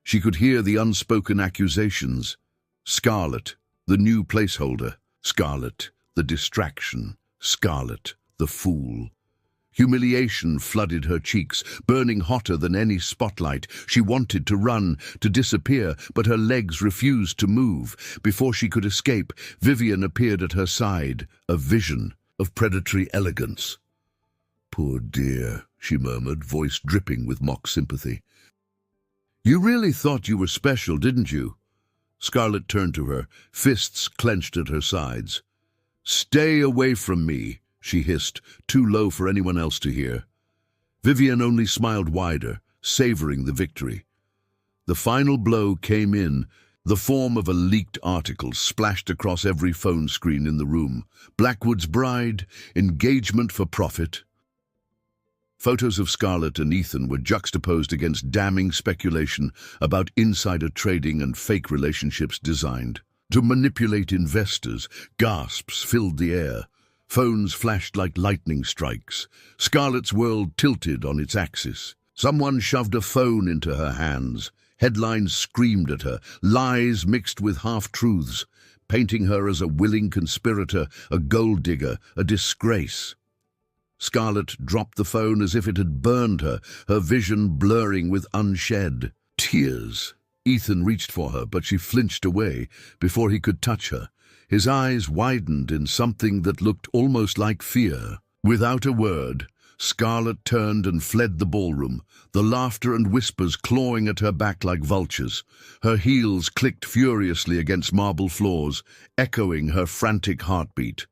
She could hear the unspoken accusations. Scarlet, the new placeholder. Scarlet, the distraction. Scarlet, the fool. Humiliation flooded her cheeks, burning hotter than any spotlight. She wanted to run, to disappear, but her legs refused to move. Before she could escape, Vivian appeared at her side, a vision of predatory elegance. "Poor dear," she murmured, voice dripping with mock sympathy. "You really thought you were special, didn't you?" Scarlet turned to her, fists clenched at her sides. "Stay away from me," she hissed, too low for anyone else to hear. Vivian only smiled wider, savoring the victory. The final blow came in, the form of a leaked article splashed across every phone screen in the room. Blackwood's bride, engagement for profit. Photos of Scarlet and Ethan were juxtaposed against damning speculation about insider trading and fake relationships designed to manipulate investors. Gasps filled the air. Phones flashed like lightning strikes. Scarlet's world tilted on its axis. Someone shoved a phone into her hands. Headlines screamed at her, lies mixed with half-truths, painting her as a willing conspirator, a gold digger, a disgrace. Scarlet dropped the phone as if it had burned her, her vision blurring with unshed tears. Ethan reached for her, but she flinched away before he could touch her. His eyes widened in something that looked almost like fear. Without a word, Scarlet turned and fled the ballroom, the laughter and whispers clawing at her back like vultures. Her heels clicked furiously against marble floors, echoing her frantic heartbeat.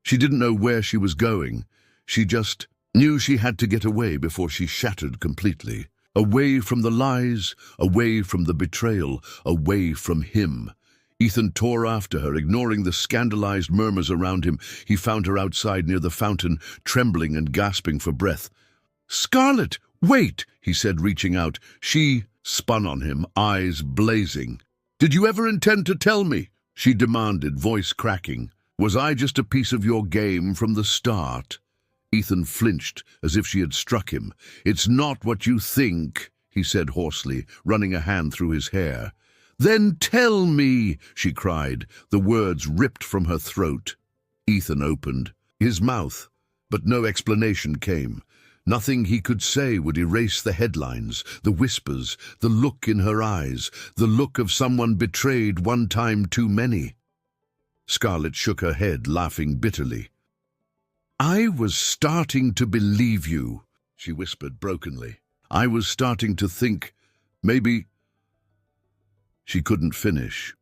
She didn't know where she was going. She just knew she had to get away before she shattered completely. Away from the lies, away from the betrayal, away from him. Ethan tore after her, ignoring the scandalized murmurs around him. He found her outside near the fountain, trembling and gasping for breath. "Scarlet, wait," he said, reaching out. She spun on him, eyes blazing. "Did you ever intend to tell me?" she demanded, voice cracking. "Was I just a piece of your game from the start?" Ethan flinched, as if she had struck him. "It's not what you think," he said hoarsely, running a hand through his hair. "Then tell me," she cried, the words ripped from her throat. Ethan opened his mouth, but no explanation came. Nothing he could say would erase the headlines, the whispers, the look in her eyes, the look of someone betrayed one time too many. Scarlet shook her head, laughing bitterly. "I was starting to believe you," she whispered brokenly. "I was starting to think, maybe—" She couldn't finish.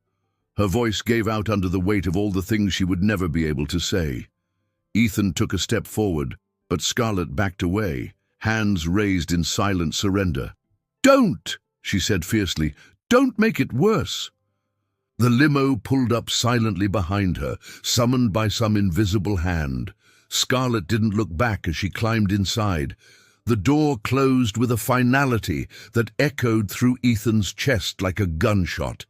Her voice gave out under the weight of all the things she would never be able to say. Ethan took a step forward, but Scarlet backed away, hands raised in silent surrender. "Don't!" she said fiercely. "Don't make it worse." The limo pulled up silently behind her, summoned by some invisible hand. Scarlet didn't look back as she climbed inside. The door closed with a finality that echoed through Ethan's chest like a gunshot.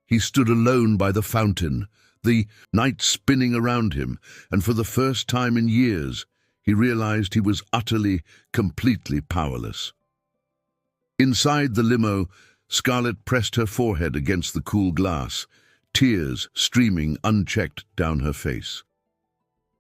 He stood alone by the fountain, the night spinning around him, and for the first time in years, he realized he was utterly, completely powerless. Inside the limo, Scarlet pressed her forehead against the cool glass, tears streaming unchecked down her face.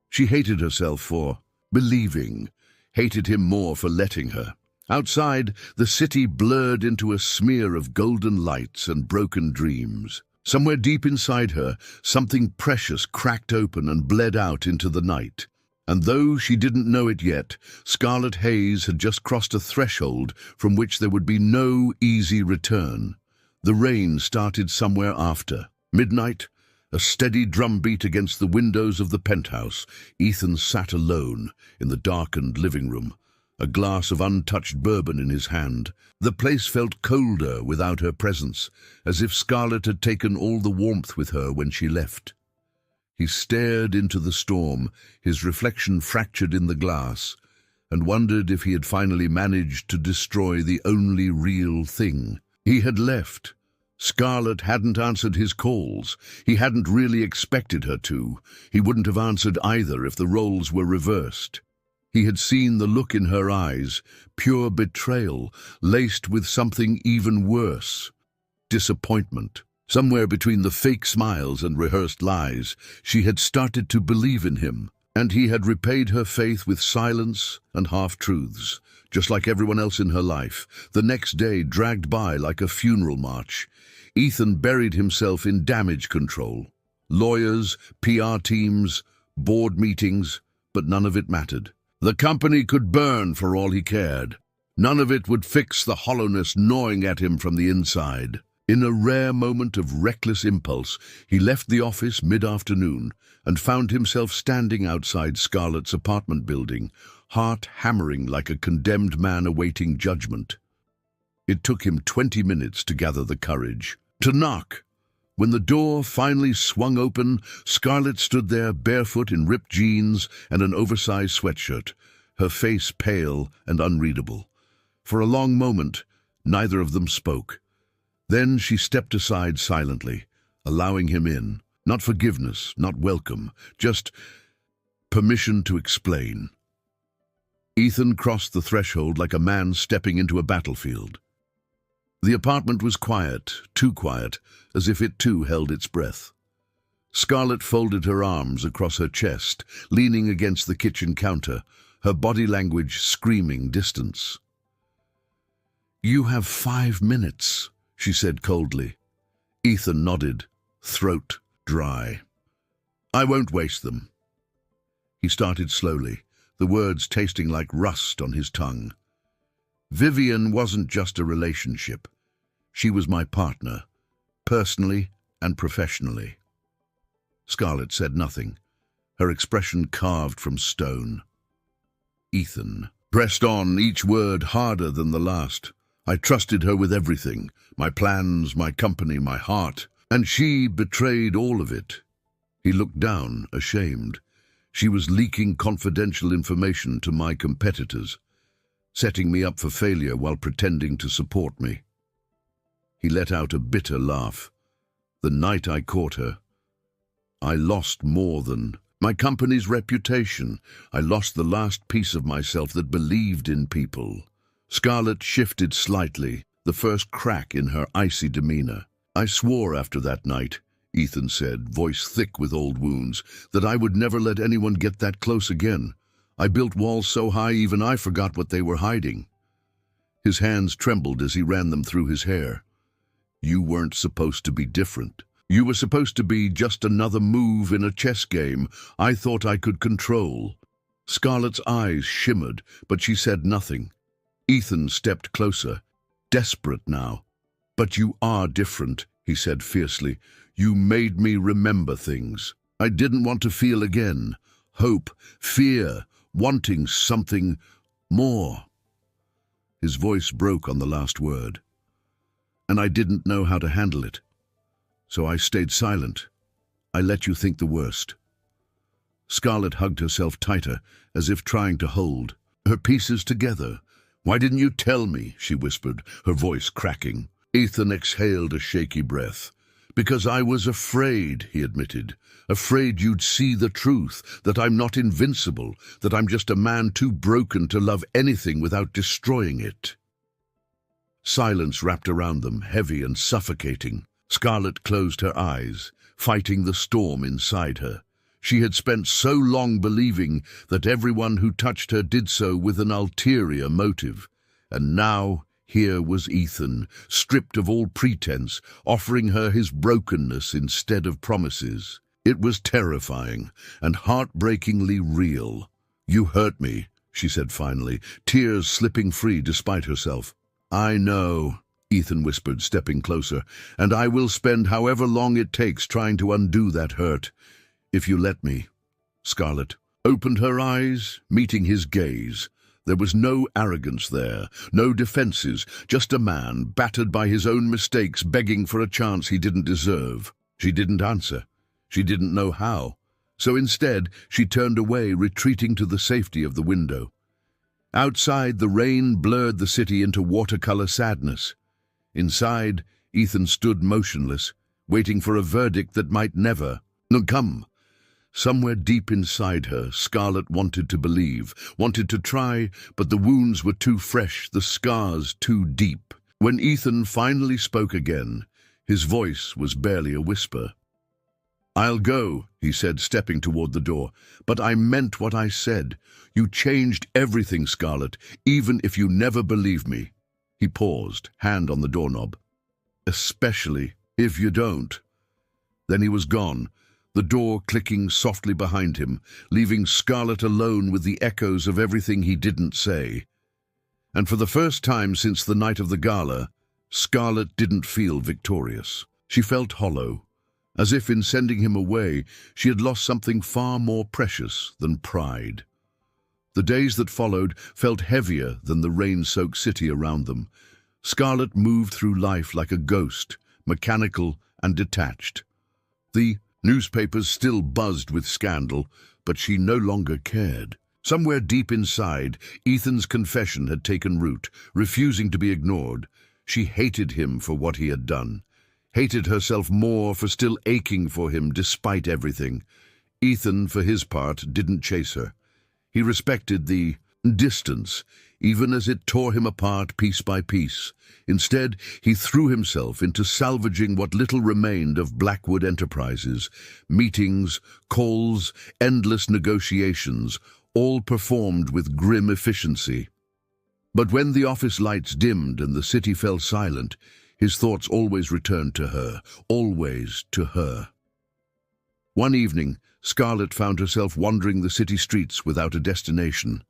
She hated herself for believing, hated him more for letting her. Outside, the city blurred into a smear of golden lights and broken dreams. Somewhere deep inside her, something precious cracked open and bled out into the night. And though she didn't know it yet, Scarlet Haze had just crossed a threshold from which there would be no easy return. The rain started somewhere after. Midnight, a steady drumbeat against the windows of the penthouse. Ethan sat alone in the darkened living room, a glass of untouched bourbon in his hand. The place felt colder without her presence, as if Scarlet had taken all the warmth with her when she left. He stared into the storm, his reflection fractured in the glass, and wondered if he had finally managed to destroy the only real thing. He had left. Scarlet hadn't answered his calls. He hadn't really expected her to. He wouldn't have answered either if the roles were reversed. He had seen the look in her eyes, pure betrayal, laced with something even worse. Disappointment. Somewhere between the fake smiles and rehearsed lies, she had started to believe in him, and he had repaid her faith with silence and half-truths. Just like everyone else in her life, the next day dragged by like a funeral march. Ethan buried himself in damage control. Lawyers, PR teams, board meetings, but none of it mattered. The company could burn for all he cared. None of it would fix the hollowness gnawing at him from the inside. In a rare moment of reckless impulse, he left the office mid-afternoon and found himself standing outside Scarlet's apartment building, heart hammering like a condemned man awaiting judgment. It took him 20 minutes to gather the courage to knock. When the door finally swung open, Scarlet stood there barefoot in ripped jeans and an oversized sweatshirt, her face pale and unreadable. For a long moment, neither of them spoke. Then she stepped aside silently, allowing him in. Not forgiveness, not welcome, just permission to explain. Ethan crossed the threshold like a man stepping into a battlefield. The apartment was quiet, too quiet, as if it too held its breath. Scarlet folded her arms across her chest, leaning against the kitchen counter, her body language screaming distance. "You have 5 minutes," she said coldly. Ethan nodded, throat dry. "I won't waste them." He started slowly, the words tasting like rust on his tongue. Vivian wasn't just a relationship. She was my partner, personally and professionally. Scarlet said nothing, her expression carved from stone. Ethan pressed on, each word harder than the last. I trusted her with everything, my plans, my company, my heart, and she betrayed all of it. He looked down, ashamed. She was leaking confidential information to my competitors, setting me up for failure while pretending to support me. He let out a bitter laugh. The night I caught her, I lost more than my company's reputation. I lost the last piece of myself that believed in people. Scarlet shifted slightly, the first crack in her icy demeanor. "I swore after that night," Ethan said, voice thick with old wounds, "that I would never let anyone get that close again. I built walls so high even I forgot what they were hiding." His hands trembled as he ran them through his hair. "You weren't supposed to be different. You were supposed to be just another move in a chess game I thought I could control." Scarlet's eyes shimmered, but she said nothing. Ethan stepped closer, desperate now. "But you are different," he said fiercely. "You made me remember things I didn't want to feel again. Hope, fear, wanting something more." His voice broke on the last word. "And I didn't know how to handle it. So I stayed silent. I let you think the worst." Scarlet hugged herself tighter, as if trying to hold her pieces together. "Why didn't you tell me?" she whispered, her voice cracking. Ethan exhaled a shaky breath. "Because I was afraid," he admitted. "Afraid you'd see the truth, that I'm not invincible, that I'm just a man too broken to love anything without destroying it." Silence wrapped around them, heavy and suffocating. Scarlet closed her eyes, fighting the storm inside her. She had spent so long believing that everyone who touched her did so with an ulterior motive. And now here was Ethan, stripped of all pretense, offering her his brokenness instead of promises. It was terrifying and heartbreakingly real. "You hurt me," she said finally, tears slipping free despite herself. "I know," Ethan whispered, stepping closer, "and I will spend however long it takes trying to undo that hurt. If you let me." Scarlett opened her eyes, meeting his gaze. There was no arrogance there, no defenses, just a man, battered by his own mistakes, begging for a chance he didn't deserve. She didn't answer. She didn't know how. So instead, she turned away, retreating to the safety of the window. Outside, the rain blurred the city into watercolor sadness. Inside, Ethan stood motionless, waiting for a verdict that might never come. Somewhere deep inside her, Scarlett wanted to believe, wanted to try, but the wounds were too fresh, the scars too deep. When Ethan finally spoke again, his voice was barely a whisper. "I'll go," he said, stepping toward the door, "but I meant what I said. You changed everything, Scarlett, even if you never believe me." He paused, hand on the doorknob. "Especially if you don't." Then he was gone, the door clicking softly behind him, leaving Scarlett alone with the echoes of everything he didn't say. And for the first time since the night of the gala, Scarlett didn't feel victorious. She felt hollow, as if in sending him away, she had lost something far more precious than pride. The days that followed felt heavier than the rain-soaked city around them. Scarlett moved through life like a ghost, mechanical and detached. The newspapers still buzzed with scandal, but she no longer cared. Somewhere deep inside, Ethan's confession had taken root, refusing to be ignored. She hated him for what he had done, hated herself more for still aching for him despite everything. Ethan, for his part, didn't chase her. He respected the distance, even as it tore him apart piece by piece. Instead, he threw himself into salvaging what little remained of Blackwood Enterprises. Meetings, calls, endless negotiations, all performed with grim efficiency. But when the office lights dimmed and the city fell silent, his thoughts always returned to her, always to her. One evening, Scarlett found herself wandering the city streets without a destination.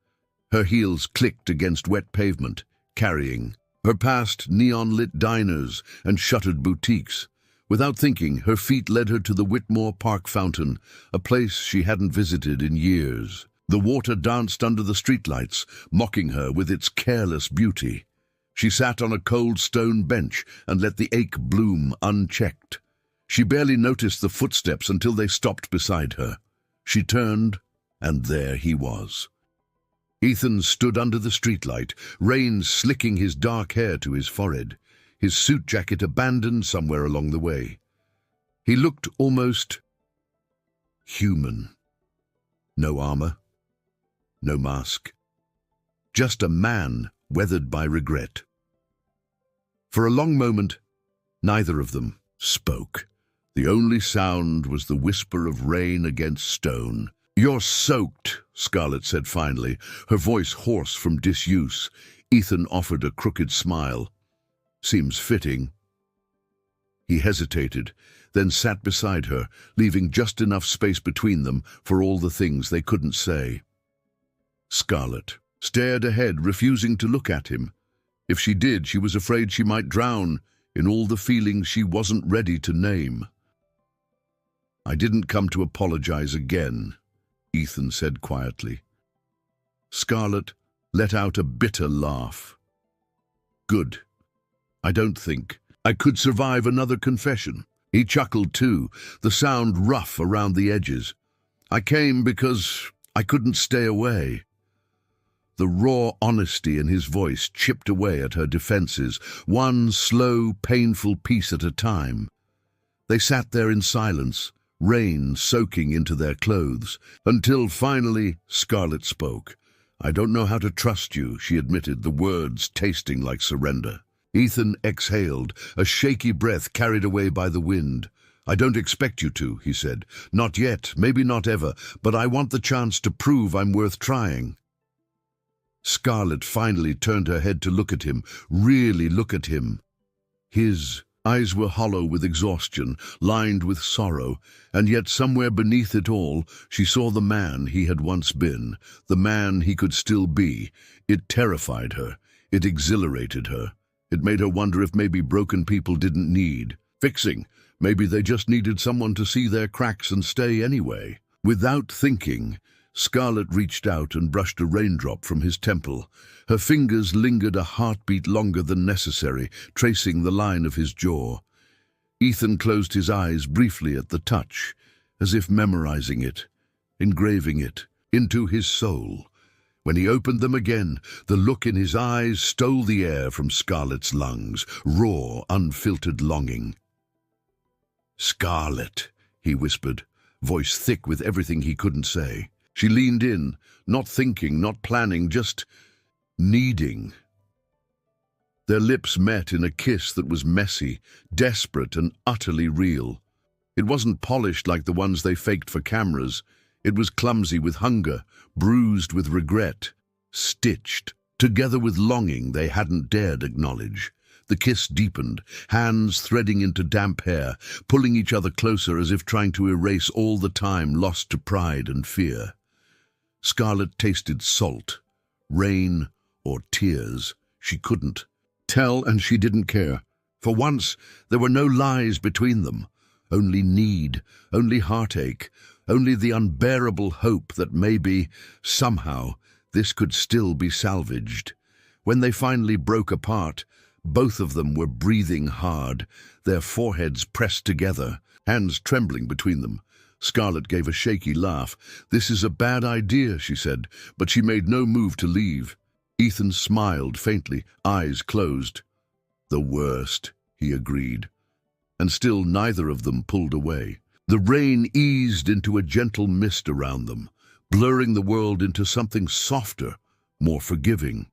Her heels clicked against wet pavement, carrying her past neon-lit diners and shuttered boutiques. Without thinking, her feet led her to the Whitmore Park fountain, a place she hadn't visited in years. The water danced under the streetlights, mocking her with its careless beauty. She sat on a cold stone bench and let the ache bloom unchecked. She barely noticed the footsteps until they stopped beside her. She turned, and there he was. Ethan stood under the streetlight, rain slicking his dark hair to his forehead, his suit jacket abandoned somewhere along the way. He looked almost human. No armor, no mask. Just a man weathered by regret. For a long moment, neither of them spoke. The only sound was the whisper of rain against stone. "You're soaked," Scarlett said finally, her voice hoarse from disuse. Ethan offered a crooked smile. "Seems fitting." He hesitated, then sat beside her, leaving just enough space between them for all the things they couldn't say. Scarlett stared ahead, refusing to look at him. If she did, she was afraid she might drown in all the feelings she wasn't ready to name. "I didn't come to apologize again," Ethan said quietly. Scarlett let out a bitter laugh. "Good. I don't think I could survive another confession." He chuckled too, the sound rough around the edges. "I came because I couldn't stay away." The raw honesty in his voice chipped away at her defenses, one slow, painful piece at a time. They sat there in silence, rain soaking into their clothes, until finally Scarlett spoke. "I don't know how to trust you," she admitted, the words tasting like surrender. Ethan exhaled, a shaky breath carried away by the wind. "I don't expect you to," he said. "Not yet, maybe not ever, but I want the chance to prove I'm worth trying." Scarlett finally turned her head to look at him, really look at him. His eyes were hollow with exhaustion, lined with sorrow, and yet somewhere beneath it all, she saw the man he had once been, the man he could still be. It terrified her. It exhilarated her. It made her wonder if maybe broken people didn't need fixing. Maybe they just needed someone to see their cracks and stay anyway. Without thinking, Scarlett reached out and brushed a raindrop from his temple. Her fingers lingered a heartbeat longer than necessary, tracing the line of his jaw. Ethan closed his eyes briefly at the touch, as if memorizing it, engraving it into his soul. When he opened them again, the look in his eyes stole the air from Scarlett's lungs, raw, unfiltered longing. "Scarlett," he whispered, voice thick with everything he couldn't say. She leaned in, not thinking, not planning, just needing. Their lips met in a kiss that was messy, desperate, and utterly real. It wasn't polished like the ones they faked for cameras. It was clumsy with hunger, bruised with regret, stitched together with longing they hadn't dared acknowledge. The kiss deepened, hands threading into damp hair, pulling each other closer as if trying to erase all the time lost to pride and fear. Scarlett tasted salt, rain, or tears. She couldn't tell, and she didn't care. For once, there were no lies between them. Only need, only heartache, only the unbearable hope that maybe, somehow, this could still be salvaged. When they finally broke apart, both of them were breathing hard, their foreheads pressed together, hands trembling between them. Scarlett gave a shaky laugh. "This is a bad idea," she said, but she made no move to leave. Ethan smiled faintly, eyes closed. "The worst," he agreed. And still neither of them pulled away. The rain eased into a gentle mist around them, blurring the world into something softer, more forgiving.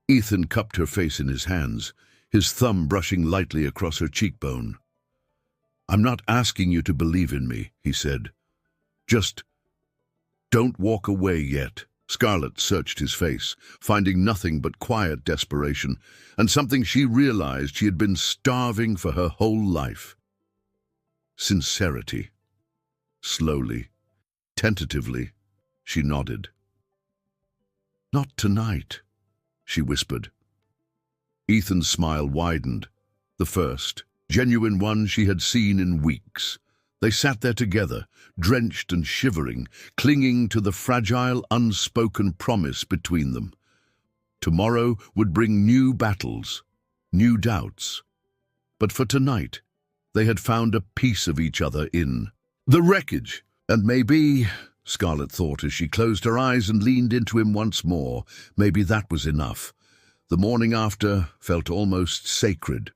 Ethan cupped her face in his hands, his thumb brushing lightly across her cheekbone. "I'm not asking you to believe in me," he said. "Just don't walk away yet." Scarlett searched his face, finding nothing but quiet desperation, and something she realized she had been starving for her whole life. Sincerity. Slowly, tentatively, she nodded. "Not tonight," she whispered. Ethan's smile widened, the first, genuine one she had seen in weeks. They sat there together, drenched and shivering, clinging to the fragile, unspoken promise between them. Tomorrow would bring new battles, new doubts. But for tonight, they had found a piece of each other in the wreckage. And maybe, Scarlett thought as she closed her eyes and leaned into him once more, maybe that was enough. The morning after felt almost sacred.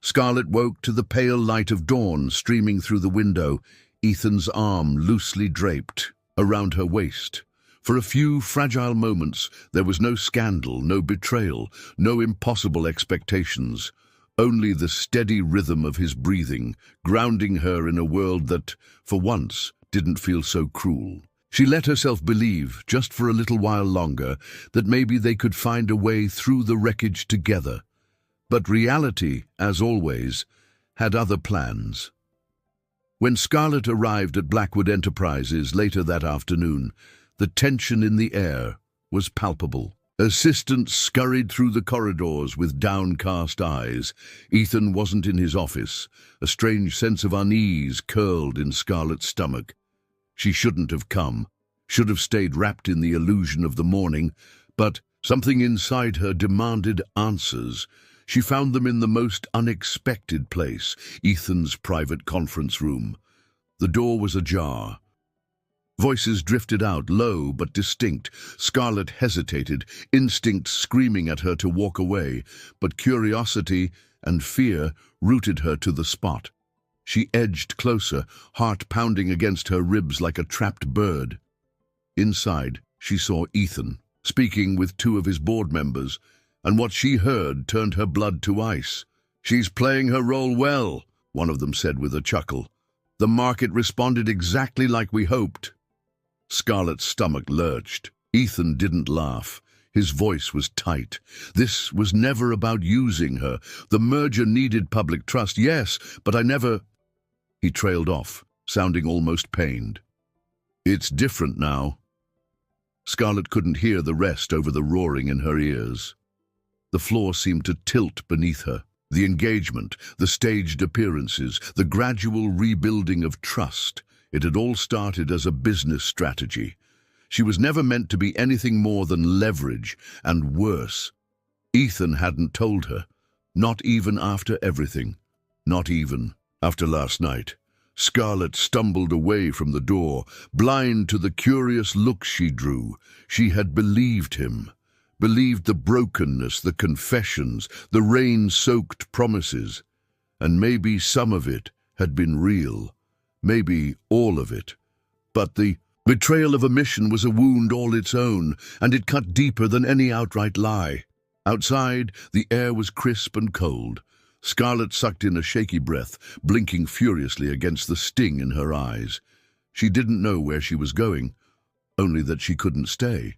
Scarlett woke to the pale light of dawn streaming through the window, Ethan's arm loosely draped around her waist. For a few fragile moments, there was no scandal, no betrayal, no impossible expectations. Only the steady rhythm of his breathing, grounding her in a world that, for once, didn't feel so cruel. She let herself believe, just for a little while longer, that maybe they could find a way through the wreckage together. But reality, as always, had other plans. When Scarlett arrived at Blackwood Enterprises later that afternoon, the tension in the air was palpable. Assistants scurried through the corridors with downcast eyes. Ethan wasn't in his office. A strange sense of unease curled in Scarlett's stomach. She shouldn't have come, should have stayed wrapped in the illusion of the morning, but something inside her demanded answers. She found them in the most unexpected place, Ethan's private conference room. The door was ajar. Voices drifted out, low but distinct. Scarlett hesitated, instinct screaming at her to walk away, but curiosity and fear rooted her to the spot. She edged closer, heart pounding against her ribs like a trapped bird. Inside, she saw Ethan, speaking with two of his board members, and what she heard turned her blood to ice. "She's playing her role well," one of them said with a chuckle. The market responded exactly like we hoped. Scarlett's stomach lurched. Ethan didn't laugh. His voice was tight. This was never about using her. The merger needed public trust, yes, but I never... He trailed off, sounding almost pained. It's different now. Scarlett couldn't hear the rest over the roaring in her ears. The floor seemed to tilt beneath her. The engagement, the staged appearances, the gradual rebuilding of trust. It had all started as a business strategy. She was never meant to be anything more than leverage, and worse. Ethan hadn't told her, not even after everything, not even after last night. Scarlett stumbled away from the door, blind to the curious look she drew. She had believed him, believed the brokenness, the confessions, the rain-soaked promises. And maybe some of it had been real, maybe all of it. But the betrayal of a mission was a wound all its own, and it cut deeper than any outright lie. Outside, the air was crisp and cold. Scarlett sucked in a shaky breath, blinking furiously against the sting in her eyes. She didn't know where she was going, only that she couldn't stay.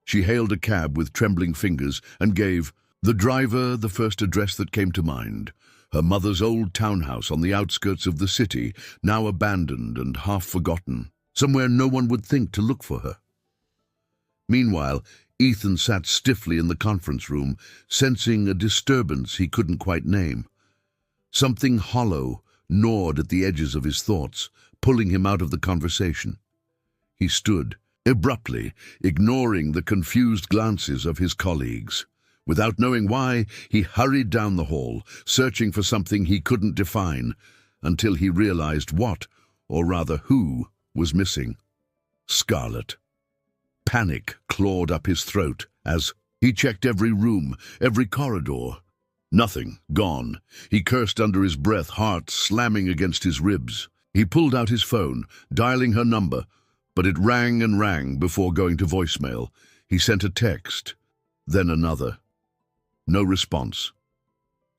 She hailed a cab with trembling fingers and gave the driver the first address that came to mind. Her mother's old townhouse on the outskirts of the city, now abandoned and half forgotten. Somewhere no one would think to look for her. Meanwhile, Ethan sat stiffly in the conference room, sensing a disturbance he couldn't quite name. Something hollow gnawed at the edges of his thoughts, pulling him out of the conversation. He stood, abruptly, ignoring the confused glances of his colleagues. Without knowing why, he hurried down the hall, searching for something he couldn't define, until he realized what, or rather who, was missing. Scarlett. Panic clawed up his throat as he checked every room, every corridor. Nothing. Gone. He cursed under his breath, heart slamming against his ribs. He pulled out his phone, dialing her number, but it rang and rang before going to voicemail. He sent a text, then another. No response.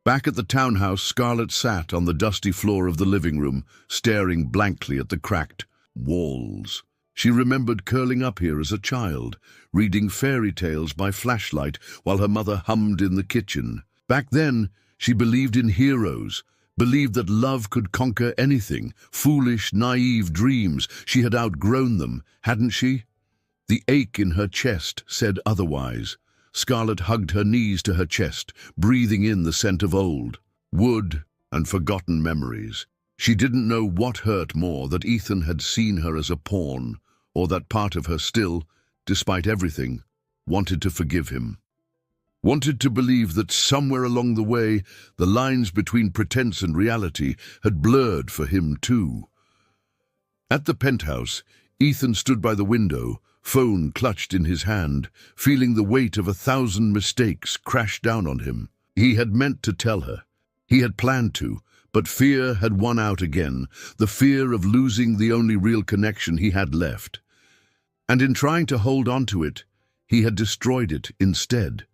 Back at the townhouse, Scarlett sat on the dusty floor of the living room, staring blankly at the cracked walls. She remembered curling up here as a child, reading fairy tales by flashlight while her mother hummed in the kitchen. Back then, she believed in heroes, believed that love could conquer anything. Foolish, naive dreams. She had outgrown them, hadn't she? The ache in her chest said otherwise. Scarlett hugged her knees to her chest, breathing in the scent of old wood and forgotten memories. She didn't know what hurt more, that Ethan had seen her as a pawn, or that part of her still, despite everything, wanted to forgive him. Wanted to believe that somewhere along the way, the lines between pretense and reality had blurred for him too. At the penthouse, Ethan stood by the window, phone clutched in his hand, feeling the weight of 1,000 mistakes crash down on him. He had meant to tell her. He had planned to, but fear had won out again, the fear of losing the only real connection he had left. And in trying to hold on to it, he had destroyed it instead.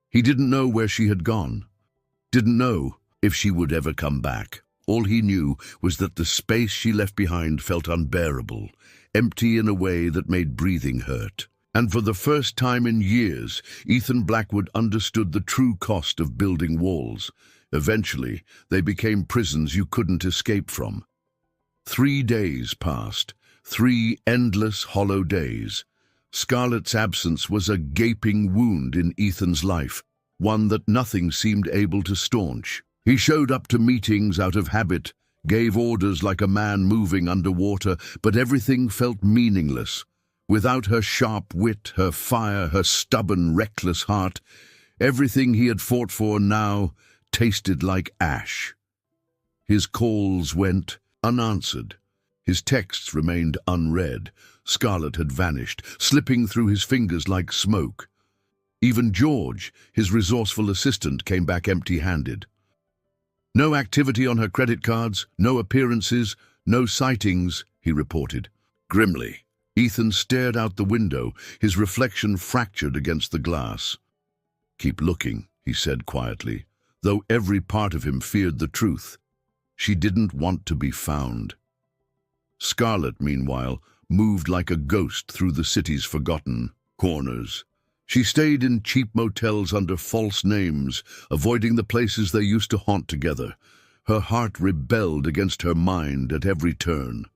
He didn't know where she had gone, didn't know if she would ever come back. All he knew was that the space she left behind felt unbearable, empty in a way that made breathing hurt. And for the first time in years, Ethan Blackwood understood the true cost of building walls. Eventually, they became prisons you couldn't escape from. 3 days passed, 3 endless, hollow days. Scarlett's absence was a gaping wound in Ethan's life, one that nothing seemed able to staunch. He showed up to meetings out of habit, gave orders like a man moving underwater, but everything felt meaningless. Without her sharp wit, her fire, her stubborn, reckless heart, everything he had fought for now tasted like ash. His calls went unanswered. His texts remained unread. Scarlett had vanished, slipping through his fingers like smoke. Even George, his resourceful assistant, came back empty-handed. No activity on her credit cards, no appearances, no sightings, he reported. Grimly, Ethan stared out the window, his reflection fractured against the glass. Keep looking, he said quietly, though every part of him feared the truth. She didn't want to be found. Scarlett, meanwhile, moved like a ghost through the city's forgotten corners. She stayed in cheap motels under false names, avoiding the places they used to haunt together. Her heart rebelled against her mind at every turn.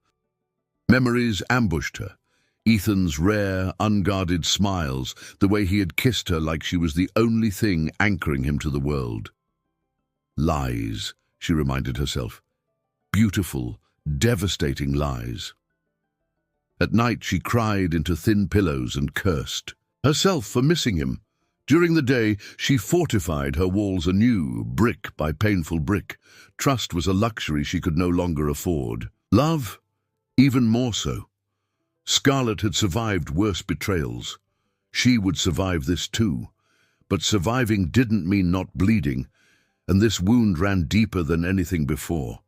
Memories ambushed her. Ethan's rare, unguarded smiles, the way he had kissed her like she was the only thing anchoring him to the world. Lies, she reminded herself. Beautiful, devastating lies. At night she cried into thin pillows and cursed herself for missing him. During the day, she fortified her walls anew, brick by painful brick. Trust was a luxury she could no longer afford. Love, even more so. Scarlett had survived worse betrayals. She would survive this too. But surviving didn't mean not bleeding, and this wound ran deeper than anything before.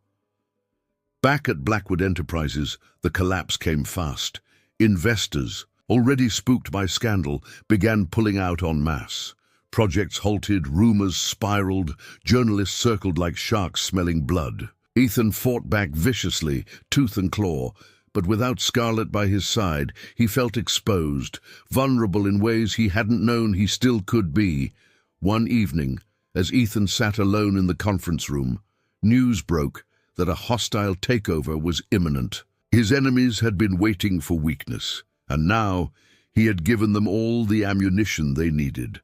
Back at Blackwood Enterprises, the collapse came fast. Investors, already spooked by scandal, began pulling out en masse. Projects halted, rumors spiraled, journalists circled like sharks smelling blood. Ethan fought back viciously, tooth and claw, but without Scarlett by his side, he felt exposed, vulnerable in ways he hadn't known he still could be. One evening, as Ethan sat alone in the conference room, news broke that a hostile takeover was imminent. His enemies had been waiting for weakness, and now he had given them all the ammunition they needed.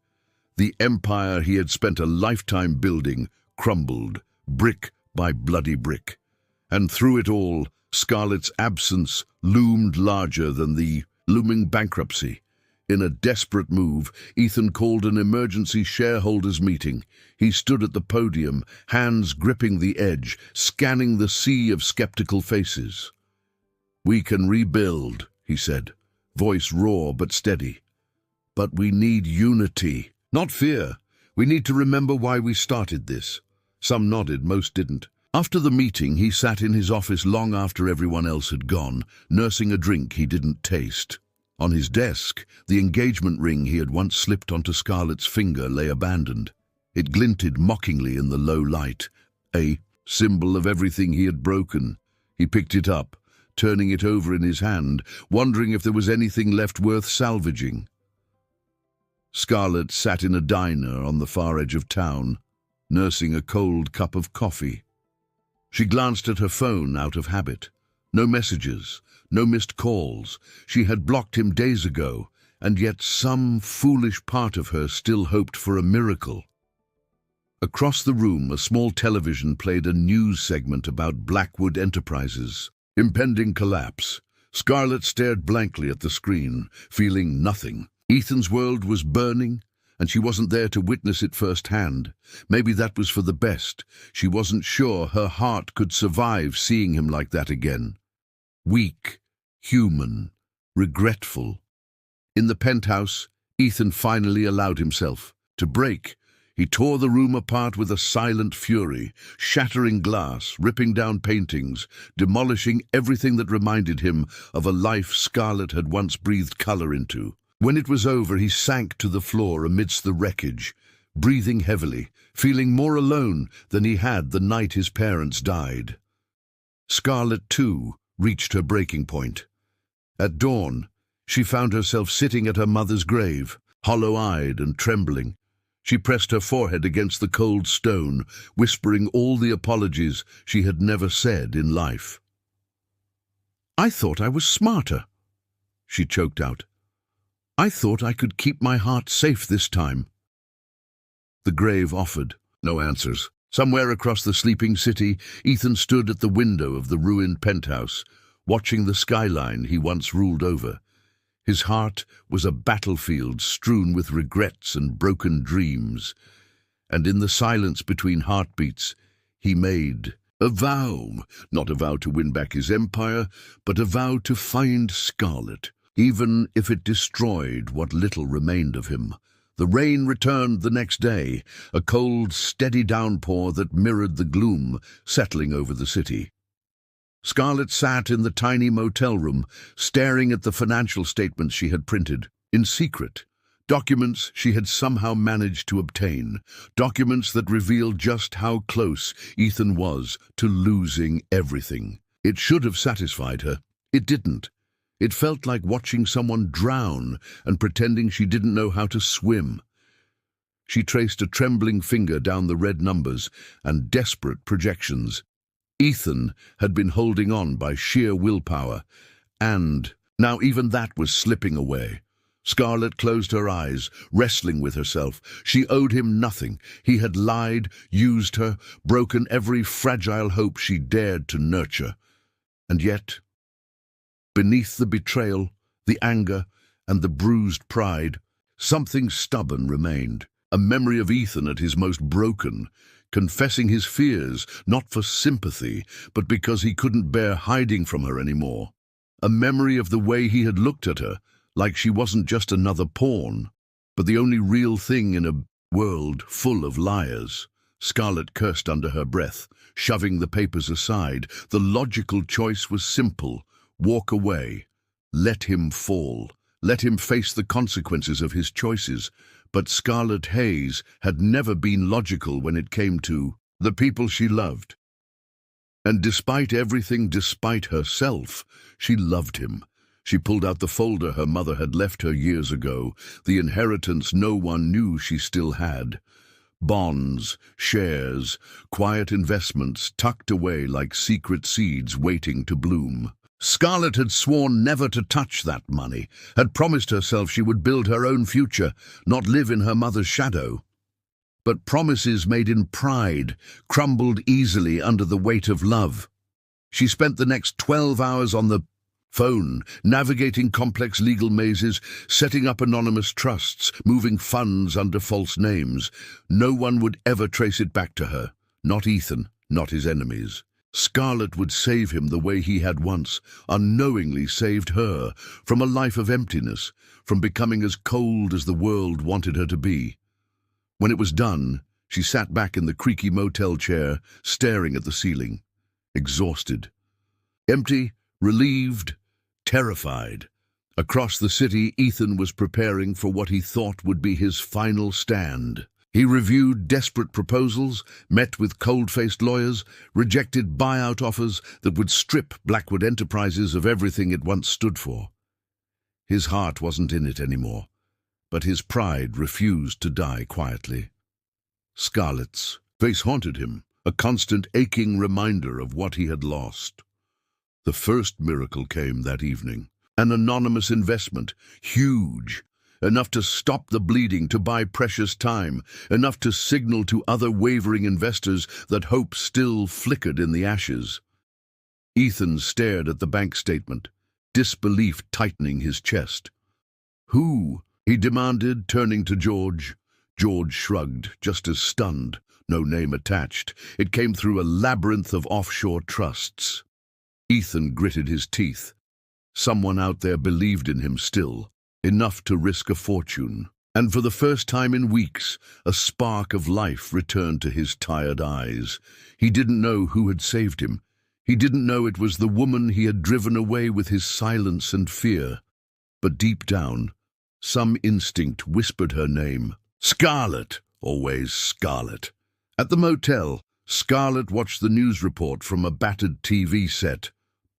The empire he had spent a lifetime building crumbled, brick by bloody brick. And through it all, Scarlett's absence loomed larger than the looming bankruptcy. In a desperate move, Ethan called an emergency shareholders meeting. He stood at the podium, hands gripping the edge, scanning the sea of skeptical faces. "We can rebuild," he said, voice raw but steady. "But we need unity, not fear. We need to remember why we started this." Some nodded, most didn't. After the meeting, he sat in his office long after everyone else had gone, nursing a drink he didn't taste. On his desk, the engagement ring he had once slipped onto Scarlett's finger lay abandoned. It glinted mockingly in the low light, a symbol of everything he had broken. He picked it up, turning it over in his hand, wondering if there was anything left worth salvaging. Scarlett sat in a diner on the far edge of town, nursing a cold cup of coffee. She glanced at her phone out of habit. No messages, no missed calls. She had blocked him days ago, and yet some foolish part of her still hoped for a miracle. Across the room, a small television played a news segment about Blackwood Enterprises' impending collapse. Scarlett stared blankly at the screen, feeling nothing. Ethan's world was burning, and she wasn't there to witness it firsthand. Maybe that was for the best. She wasn't sure her heart could survive seeing him like that again. Weak, human, regretful. In the penthouse, Ethan finally allowed himself to break. He tore the room apart with a silent fury, shattering glass, ripping down paintings, demolishing everything that reminded him of a life Scarlett had once breathed color into. When it was over, he sank to the floor amidst the wreckage, breathing heavily, feeling more alone than he had the night his parents died. Scarlett, too, reached her breaking point. At dawn, she found herself sitting at her mother's grave, hollow-eyed and trembling. She pressed her forehead against the cold stone, whispering all the apologies she had never said in life. "I thought I was smarter," she choked out. "I thought I could keep my heart safe this time." The grave offered no answers. Somewhere across the sleeping city, Ethan stood at the window of the ruined penthouse, watching the skyline he once ruled over. His heart was a battlefield strewn with regrets and broken dreams, and in the silence between heartbeats, he made a vow, not a vow to win back his empire, but a vow to find Scarlett, even if it destroyed what little remained of him. The rain returned the next day, a cold, steady downpour that mirrored the gloom settling over the city. Scarlett sat in the tiny motel room, staring at the financial statements she had printed, in secret, Documents she had somehow managed to obtain. Documents that revealed just how close Ethan was to losing everything. It should have satisfied her. It didn't. It felt like watching someone drown and pretending she didn't know how to swim. She traced a trembling finger down the red numbers and desperate projections. Ethan had been holding on by sheer willpower, and now even that was slipping away. Scarlett closed her eyes, wrestling with herself. She owed him nothing. He had lied, used her, broken every fragile hope she dared to nurture. And yet, beneath the betrayal, the anger, and the bruised pride, something stubborn remained. A memory of Ethan at his most broken, confessing his fears, not for sympathy, but because he couldn't bear hiding from her anymore. A memory of the way he had looked at her, like she wasn't just another pawn, but the only real thing in a world full of liars. Scarlett cursed under her breath, shoving the papers aside. The logical choice was simple. Walk away. Let him fall. Let him face the consequences of his choices. But Scarlett Hayes had never been logical when it came to the people she loved. And despite everything, despite herself, she loved him. She pulled out the folder her mother had left her years ago, the inheritance no one knew she still had. Bonds, shares, quiet investments tucked away like secret seeds waiting to bloom. Scarlett had sworn never to touch that money, had promised herself she would build her own future, not live in her mother's shadow. But promises made in pride crumbled easily under the weight of love. She spent the next 12 hours on the phone, navigating complex legal mazes, setting up anonymous trusts, moving funds under false names. No one would ever trace it back to her. Not Ethan, not his enemies. Scarlett would save him the way he had once, unknowingly saved her, from a life of emptiness, from becoming as cold as the world wanted her to be. When it was done, she sat back in the creaky motel chair, staring at the ceiling, exhausted. Empty, relieved, terrified. Across the city, Ethan was preparing for what he thought would be his final stand. He reviewed desperate proposals, met with cold-faced lawyers, rejected buyout offers that would strip Blackwood Enterprises of everything it once stood for. His heart wasn't in it anymore, but his pride refused to die quietly. Scarlett's face haunted him, a constant aching reminder of what he had lost. The first miracle came that evening. An anonymous investment, huge, enough to stop the bleeding, to buy precious time, enough to signal to other wavering investors that hope still flickered in the ashes. Ethan stared at the bank statement, disbelief tightening his chest. "Who?" he demanded, turning to George. George shrugged, just as stunned, no name attached. It came through a labyrinth of offshore trusts. Ethan gritted his teeth. Someone out there believed in him still, enough to risk a fortune. And for the first time in weeks, a spark of life returned to his tired eyes. He didn't know who had saved him. He didn't know it was the woman he had driven away with his silence and fear. But deep down, some instinct whispered her name. Scarlett! Always Scarlett. At the motel, Scarlett watched the news report from a battered TV set.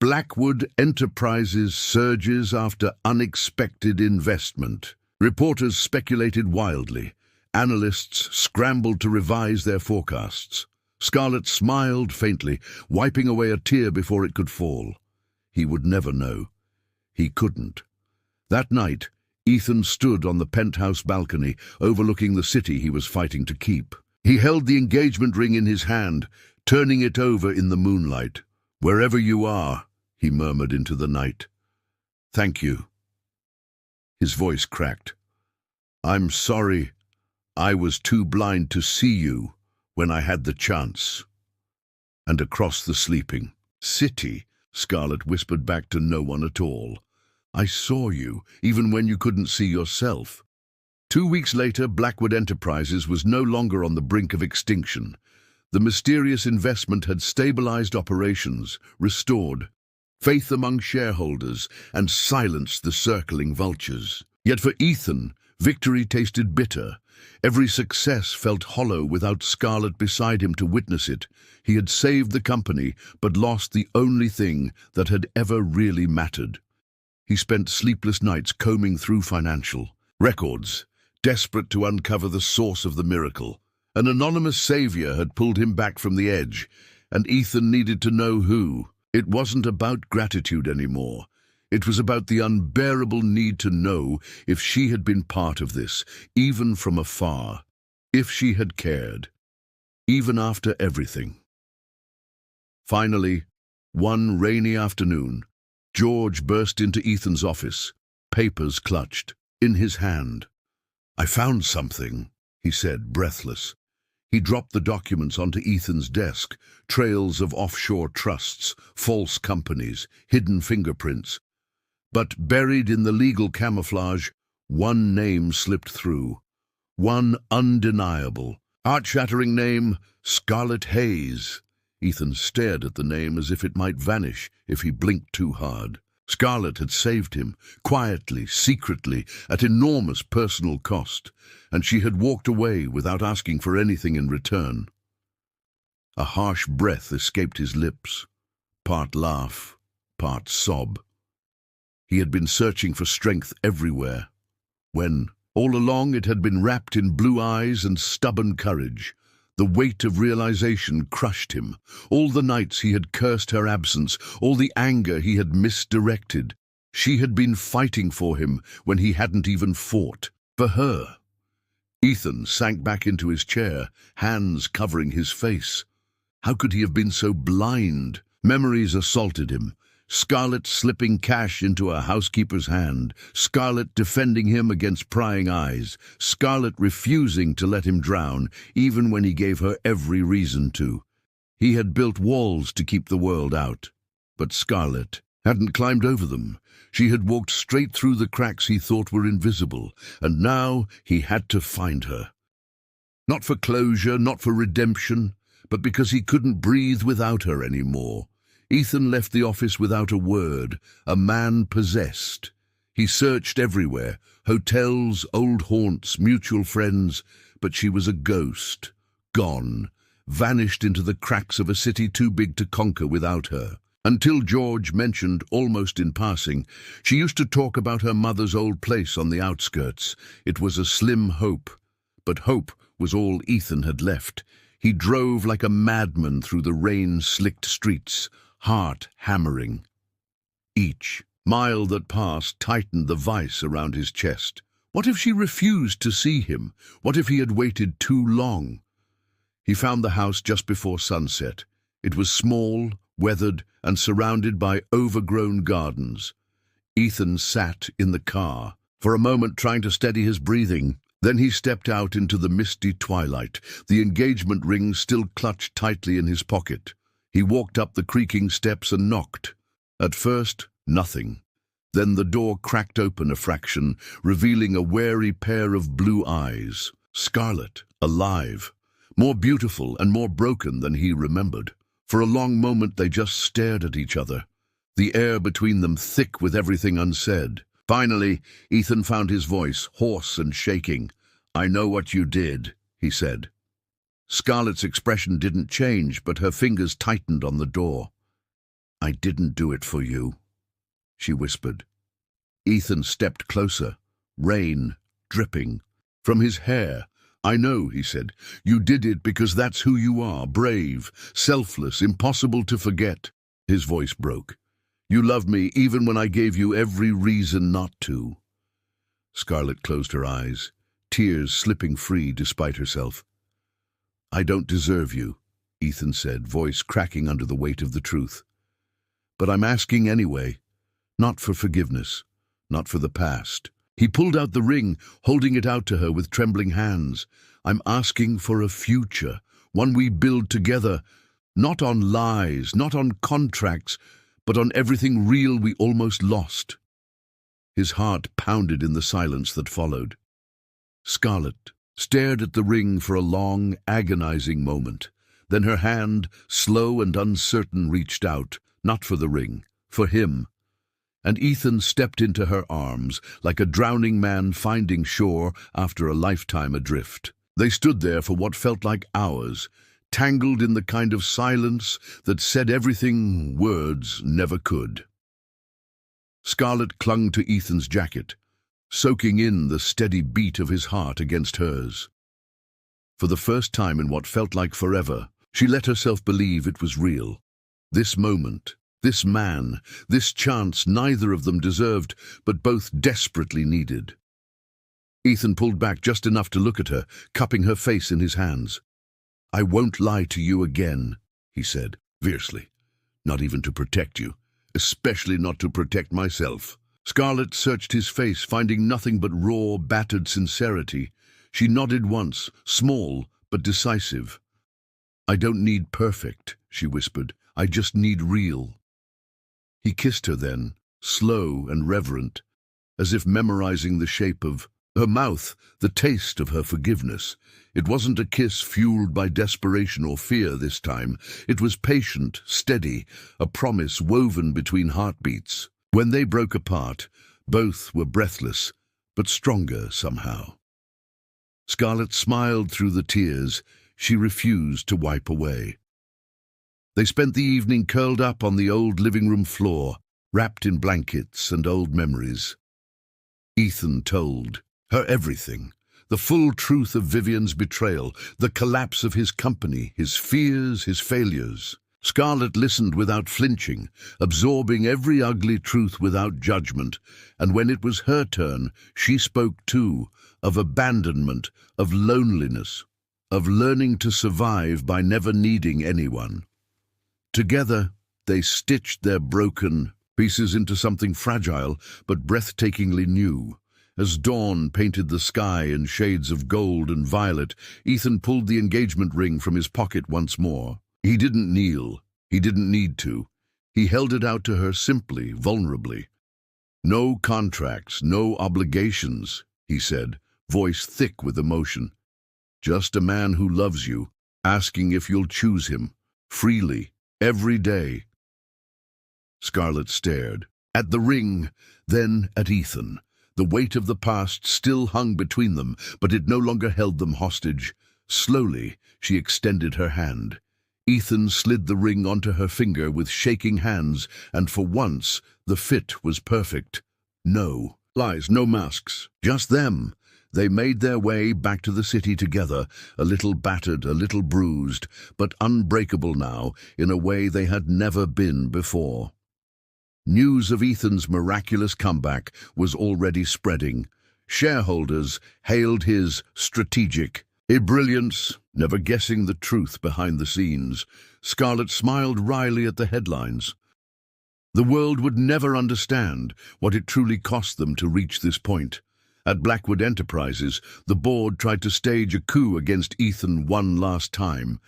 Blackwood Enterprises surges after unexpected investment. Reporters speculated wildly. Analysts scrambled to revise their forecasts. Scarlett smiled faintly, wiping away a tear before it could fall. He would never know. He couldn't. That night, Ethan stood on the penthouse balcony, overlooking the city he was fighting to keep. He held the engagement ring in his hand, turning it over in the moonlight. "Wherever you are," he murmured into the night. "Thank you." His voice cracked. "I'm sorry. I was too blind to see you when I had the chance." And across the sleeping city, Scarlett whispered back to no one at all. "I saw you, even when you couldn't see yourself." 2 weeks later, Blackwood Enterprises was no longer on the brink of extinction. The mysterious investment had stabilized operations, restored faith among shareholders, and silenced the circling vultures. Yet for Ethan, Victory tasted bitter. Every success felt hollow without Scarlett beside him to witness it. He had saved the company, but lost the only thing that had ever really mattered. He spent sleepless nights combing through financial records, desperate to uncover the source of the miracle. An anonymous savior had pulled him back from the edge, and Ethan needed to know who. It wasn't about gratitude anymore. It was about the unbearable need to know if she had been part of this, even from afar, if she had cared, even after everything. Finally, one rainy afternoon, George burst into Ethan's office, papers clutched, in his hand. "I found something," he said, breathless. He dropped the documents onto Ethan's desk, trails of offshore trusts, false companies, hidden fingerprints. But buried in the legal camouflage, one name slipped through. One undeniable, heart-shattering name, Scarlett Hayes. Ethan stared at the name as if it might vanish if he blinked too hard. Scarlett had saved him, quietly, secretly, at enormous personal cost, and she had walked away without asking for anything in return. A harsh breath escaped his lips, part laugh, part sob. He had been searching for strength everywhere, when, all along, it had been wrapped in blue eyes and stubborn courage. The weight of realization crushed him. All the nights he had cursed her absence, all the anger he had misdirected. She had been fighting for him when he hadn't even fought. For her. Ethan sank back into his chair, hands covering his face. How could he have been so blind? Memories assaulted him. Scarlett slipping cash into a housekeeper's hand, Scarlett defending him against prying eyes, Scarlett refusing to let him drown, even when he gave her every reason to. He had built walls to keep the world out, but Scarlett hadn't climbed over them. She had walked straight through the cracks he thought were invisible, and now he had to find her. Not for closure, not for redemption, but because he couldn't breathe without her anymore. Ethan left the office without a word, a man possessed. He searched everywhere, hotels, old haunts, mutual friends, but she was a ghost, gone, vanished into the cracks of a city too big to conquer without her. Until George mentioned, almost in passing, she used to talk about her mother's old place on the outskirts. It was a slim hope, but hope was all Ethan had left. He drove like a madman through the rain-slicked streets, heart hammering. Each mile that passed tightened the vice around his chest. What if she refused to see him? What if he had waited too long? He found the house just before sunset. It was small, weathered, and surrounded by overgrown gardens. Ethan sat in the car, for a moment trying to steady his breathing. Then he stepped out into the misty twilight, the engagement ring still clutched tightly in his pocket. He walked up the creaking steps and knocked. At first, nothing. Then the door cracked open a fraction, revealing a wary pair of blue eyes. Scarlett, alive, more beautiful and more broken than he remembered. For a long moment they just stared at each other, the air between them thick with everything unsaid. Finally, Ethan found his voice, hoarse and shaking. "I know what you did," he said. Scarlett's expression didn't change, but her fingers tightened on the door. "I didn't do it for you," she whispered. Ethan stepped closer, rain dripping from his hair. "I know," he said. "You did it because that's who you are, brave, selfless, impossible to forget." His voice broke. "You loved me even when I gave you every reason not to." Scarlett closed her eyes, tears slipping free despite herself. "I don't deserve you," Ethan said, voice cracking under the weight of the truth. "But I'm asking anyway, not for forgiveness, not for the past." He pulled out the ring, holding it out to her with trembling hands. "I'm asking for a future, one we build together, not on lies, not on contracts, but on everything real we almost lost." His heart pounded in the silence that followed. Scarlett stared at the ring for a long, agonizing moment. Then her hand, slow and uncertain, reached out, not for the ring, for him. and Ethan stepped into her arms like a drowning man finding shore after a lifetime adrift. They stood there for what felt like hours, tangled in the kind of silence that said everything words never could. Scarlett clung to Ethan's jacket, soaking in the steady beat of his heart against hers. For the first time in what felt like forever, she let herself believe it was real. This moment, this man, this chance neither of them deserved, but both desperately needed. Ethan pulled back just enough to look at her, cupping her face in his hands. "I won't lie to you again," he said, fiercely. "Not even to protect you, especially not to protect myself." Scarlett searched his face, finding nothing but raw, battered sincerity. She nodded once, small but decisive. "I don't need perfect," she whispered. "I just need real." He kissed her then, slow and reverent, as if memorizing the shape of her mouth, the taste of her forgiveness. It wasn't a kiss fueled by desperation or fear this time. It was patient, steady, a promise woven between heartbeats. When they broke apart, both were breathless, but stronger somehow. Scarlett smiled through the tears she refused to wipe away. They spent the evening curled up on the old living room floor, wrapped in blankets and old memories. Ethan told her everything, the full truth of Vivian's betrayal, the collapse of his company, his fears, his failures. Scarlett listened without flinching, absorbing every ugly truth without judgment, and when it was her turn, she spoke too, of abandonment, of loneliness, of learning to survive by never needing anyone. Together, they stitched their broken pieces into something fragile but breathtakingly new. As dawn painted the sky in shades of gold and violet, Ethan pulled the engagement ring from his pocket once more. He didn't kneel. He didn't need to. He held it out to her simply, vulnerably. "No contracts, no obligations," he said, voice thick with emotion. "Just a man who loves you, asking if you'll choose him, freely, every day." Scarlett stared. At the ring, then at Ethan. The weight of the past still hung between them, but it no longer held them hostage. Slowly, she extended her hand. Ethan slid the ring onto her finger with shaking hands, and for once, the fit was perfect. No lies, no masks, just them. They made their way back to the city together, a little battered, a little bruised, but unbreakable now in a way they had never been before. News of Ethan's miraculous comeback was already spreading. Shareholders hailed his strategic brilliance, never guessing the truth behind the scenes. Scarlett smiled wryly at the headlines. The world would never understand what it truly cost them to reach this point. At Blackwood Enterprises, the board tried to stage a coup against Ethan one last time.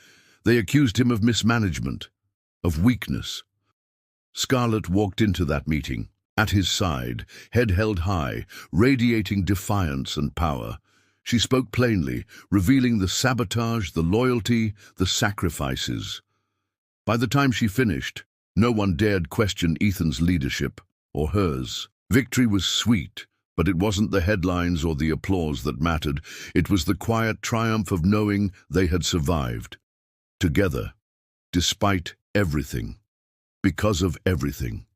They accused him of mismanagement, of weakness. Scarlett walked into that meeting, at his side, head held high, radiating defiance and power. She spoke plainly, revealing the sabotage, the loyalty, the sacrifices. By the time she finished, no one dared question Ethan's leadership, or hers. Victory was sweet, but it wasn't the headlines or the applause that mattered. It was the quiet triumph of knowing they had survived. Together, despite everything. Because of everything.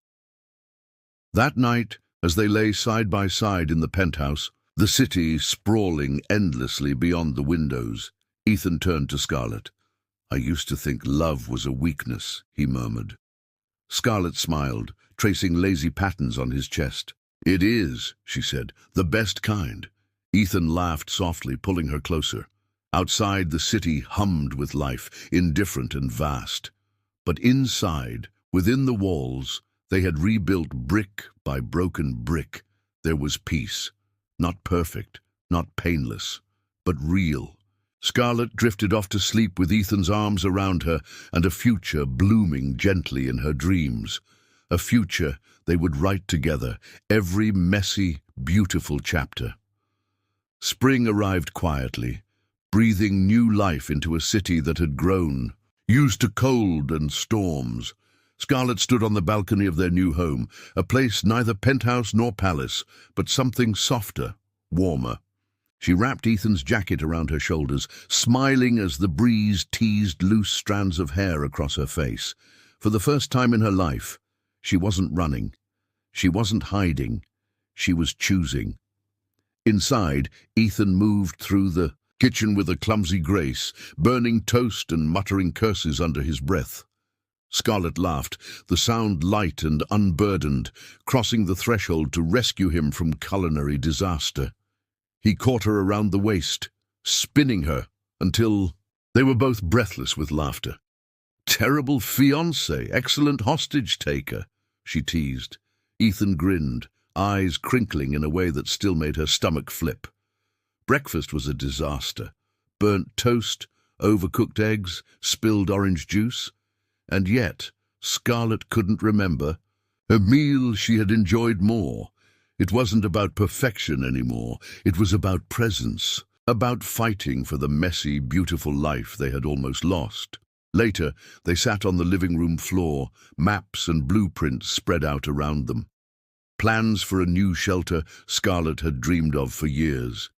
That night, as they lay side by side in the penthouse, the city sprawling endlessly beyond the windows, Ethan turned to Scarlett. "I used to think love was a weakness," he murmured. Scarlett smiled, tracing lazy patterns on his chest. "It is," she said, "the best kind." Ethan laughed softly, pulling her closer. Outside, the city hummed with life, indifferent and vast. But inside, within the walls, they had rebuilt brick by broken brick. There was peace. Not perfect, not painless, but real. Scarlett drifted off to sleep with Ethan's arms around her and a future blooming gently in her dreams. A future they would write together, every messy, beautiful chapter. Spring arrived quietly, breathing new life into a city that had grown, used to cold and storms. Scarlett stood on the balcony of their new home, a place neither penthouse nor palace, but something softer, warmer. She wrapped Ethan's jacket around her shoulders, smiling as the breeze teased loose strands of hair across her face. For the first time in her life, she wasn't running. She wasn't hiding. She was choosing. Inside, Ethan moved through the kitchen with a clumsy grace, burning toast and muttering curses under his breath. Scarlett laughed, the sound light and unburdened, crossing the threshold to rescue him from culinary disaster. He caught her around the waist, spinning her, until they were both breathless with laughter. "Terrible fiancé, excellent hostage-taker," she teased. Ethan grinned, eyes crinkling in a way that still made her stomach flip. Breakfast was a disaster. Burnt toast, overcooked eggs, spilled orange juice. And yet, Scarlett couldn't remember a meal she had enjoyed more. It wasn't about perfection anymore. It was about presence, about fighting for the messy, beautiful life they had almost lost. Later, they sat on the living room floor, maps and blueprints spread out around them. Plans for a new shelter Scarlett had dreamed of for years.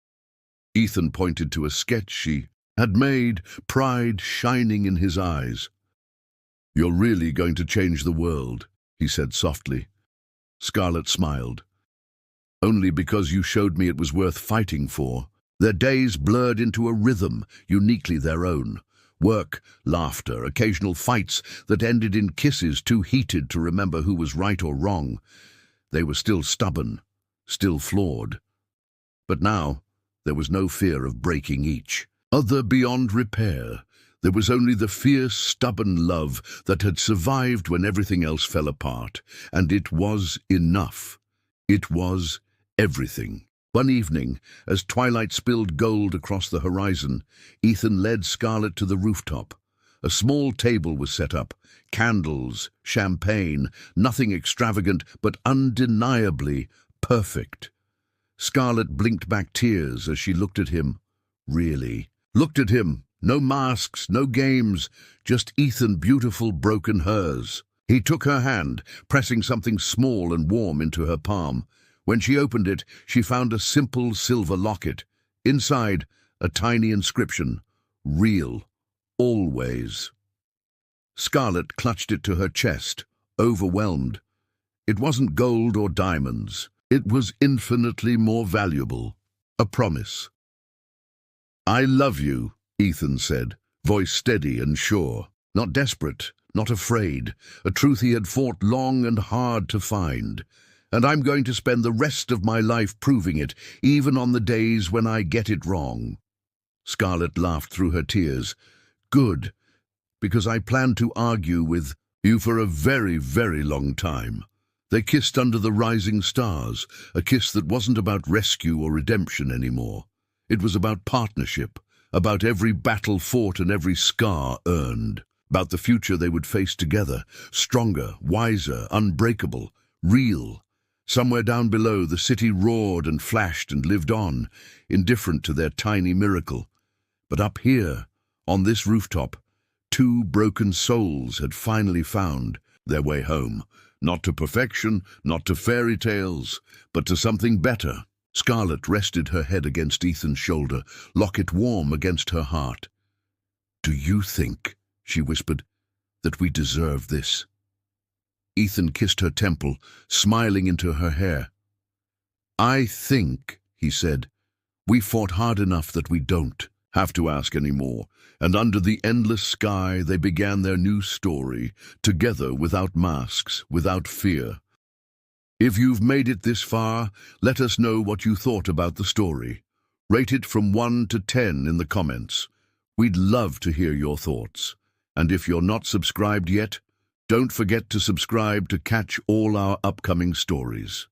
Ethan pointed to a sketch she had made, pride shining in his eyes. "You're really going to change the world," he said softly. Scarlett smiled. "Only because you showed me it was worth fighting for." Their days blurred into a rhythm uniquely their own. Work, laughter, occasional fights that ended in kisses too heated to remember who was right or wrong. They were still stubborn, still flawed. But now, there was no fear of breaking each other beyond repair. There was only the fierce, stubborn love that had survived when everything else fell apart. And it was enough. It was everything. One evening, as twilight spilled gold across the horizon, Ethan led Scarlett to the rooftop. A small table was set up, candles, champagne, nothing extravagant, but undeniably perfect. Scarlett blinked back tears as she looked at him. Really. Looked at him. No masks, no games, just Ethan beautiful broken hers. He took her hand, pressing something small and warm into her palm. When she opened it, she found a simple silver locket. Inside, a tiny inscription, "Real, always." Scarlett clutched it to her chest, overwhelmed. It wasn't gold or diamonds. It was infinitely more valuable. A promise. "I love you," Ethan said, voice steady and sure. Not desperate, not afraid. A truth he had fought long and hard to find. "And I'm going to spend the rest of my life proving it, even on the days when I get it wrong." Scarlett laughed through her tears. "Good, because I planned to argue with you for a very, very long time." They kissed under the rising stars, a kiss that wasn't about rescue or redemption anymore. It was about partnership, about every battle fought and every scar earned, about the future they would face together, stronger, wiser, unbreakable, real. Somewhere down below, the city roared and flashed and lived on, indifferent to their tiny miracle. But up here, on this rooftop, two broken souls had finally found their way home. Not to perfection, not to fairy tales, but to something better. Scarlett rested her head against Ethan's shoulder, locket warm against her heart. "Do you think," she whispered, "that we deserve this?" Ethan kissed her temple, smiling into her hair. "I think," he said, "we fought hard enough that we don't have to ask any more." And under the endless sky they began their new story, together without masks, without fear. If you've made it this far, let us know what you thought about the story. Rate it from 1 to 10 in the comments. We'd love to hear your thoughts. And if you're not subscribed yet, don't forget to subscribe to catch all our upcoming stories.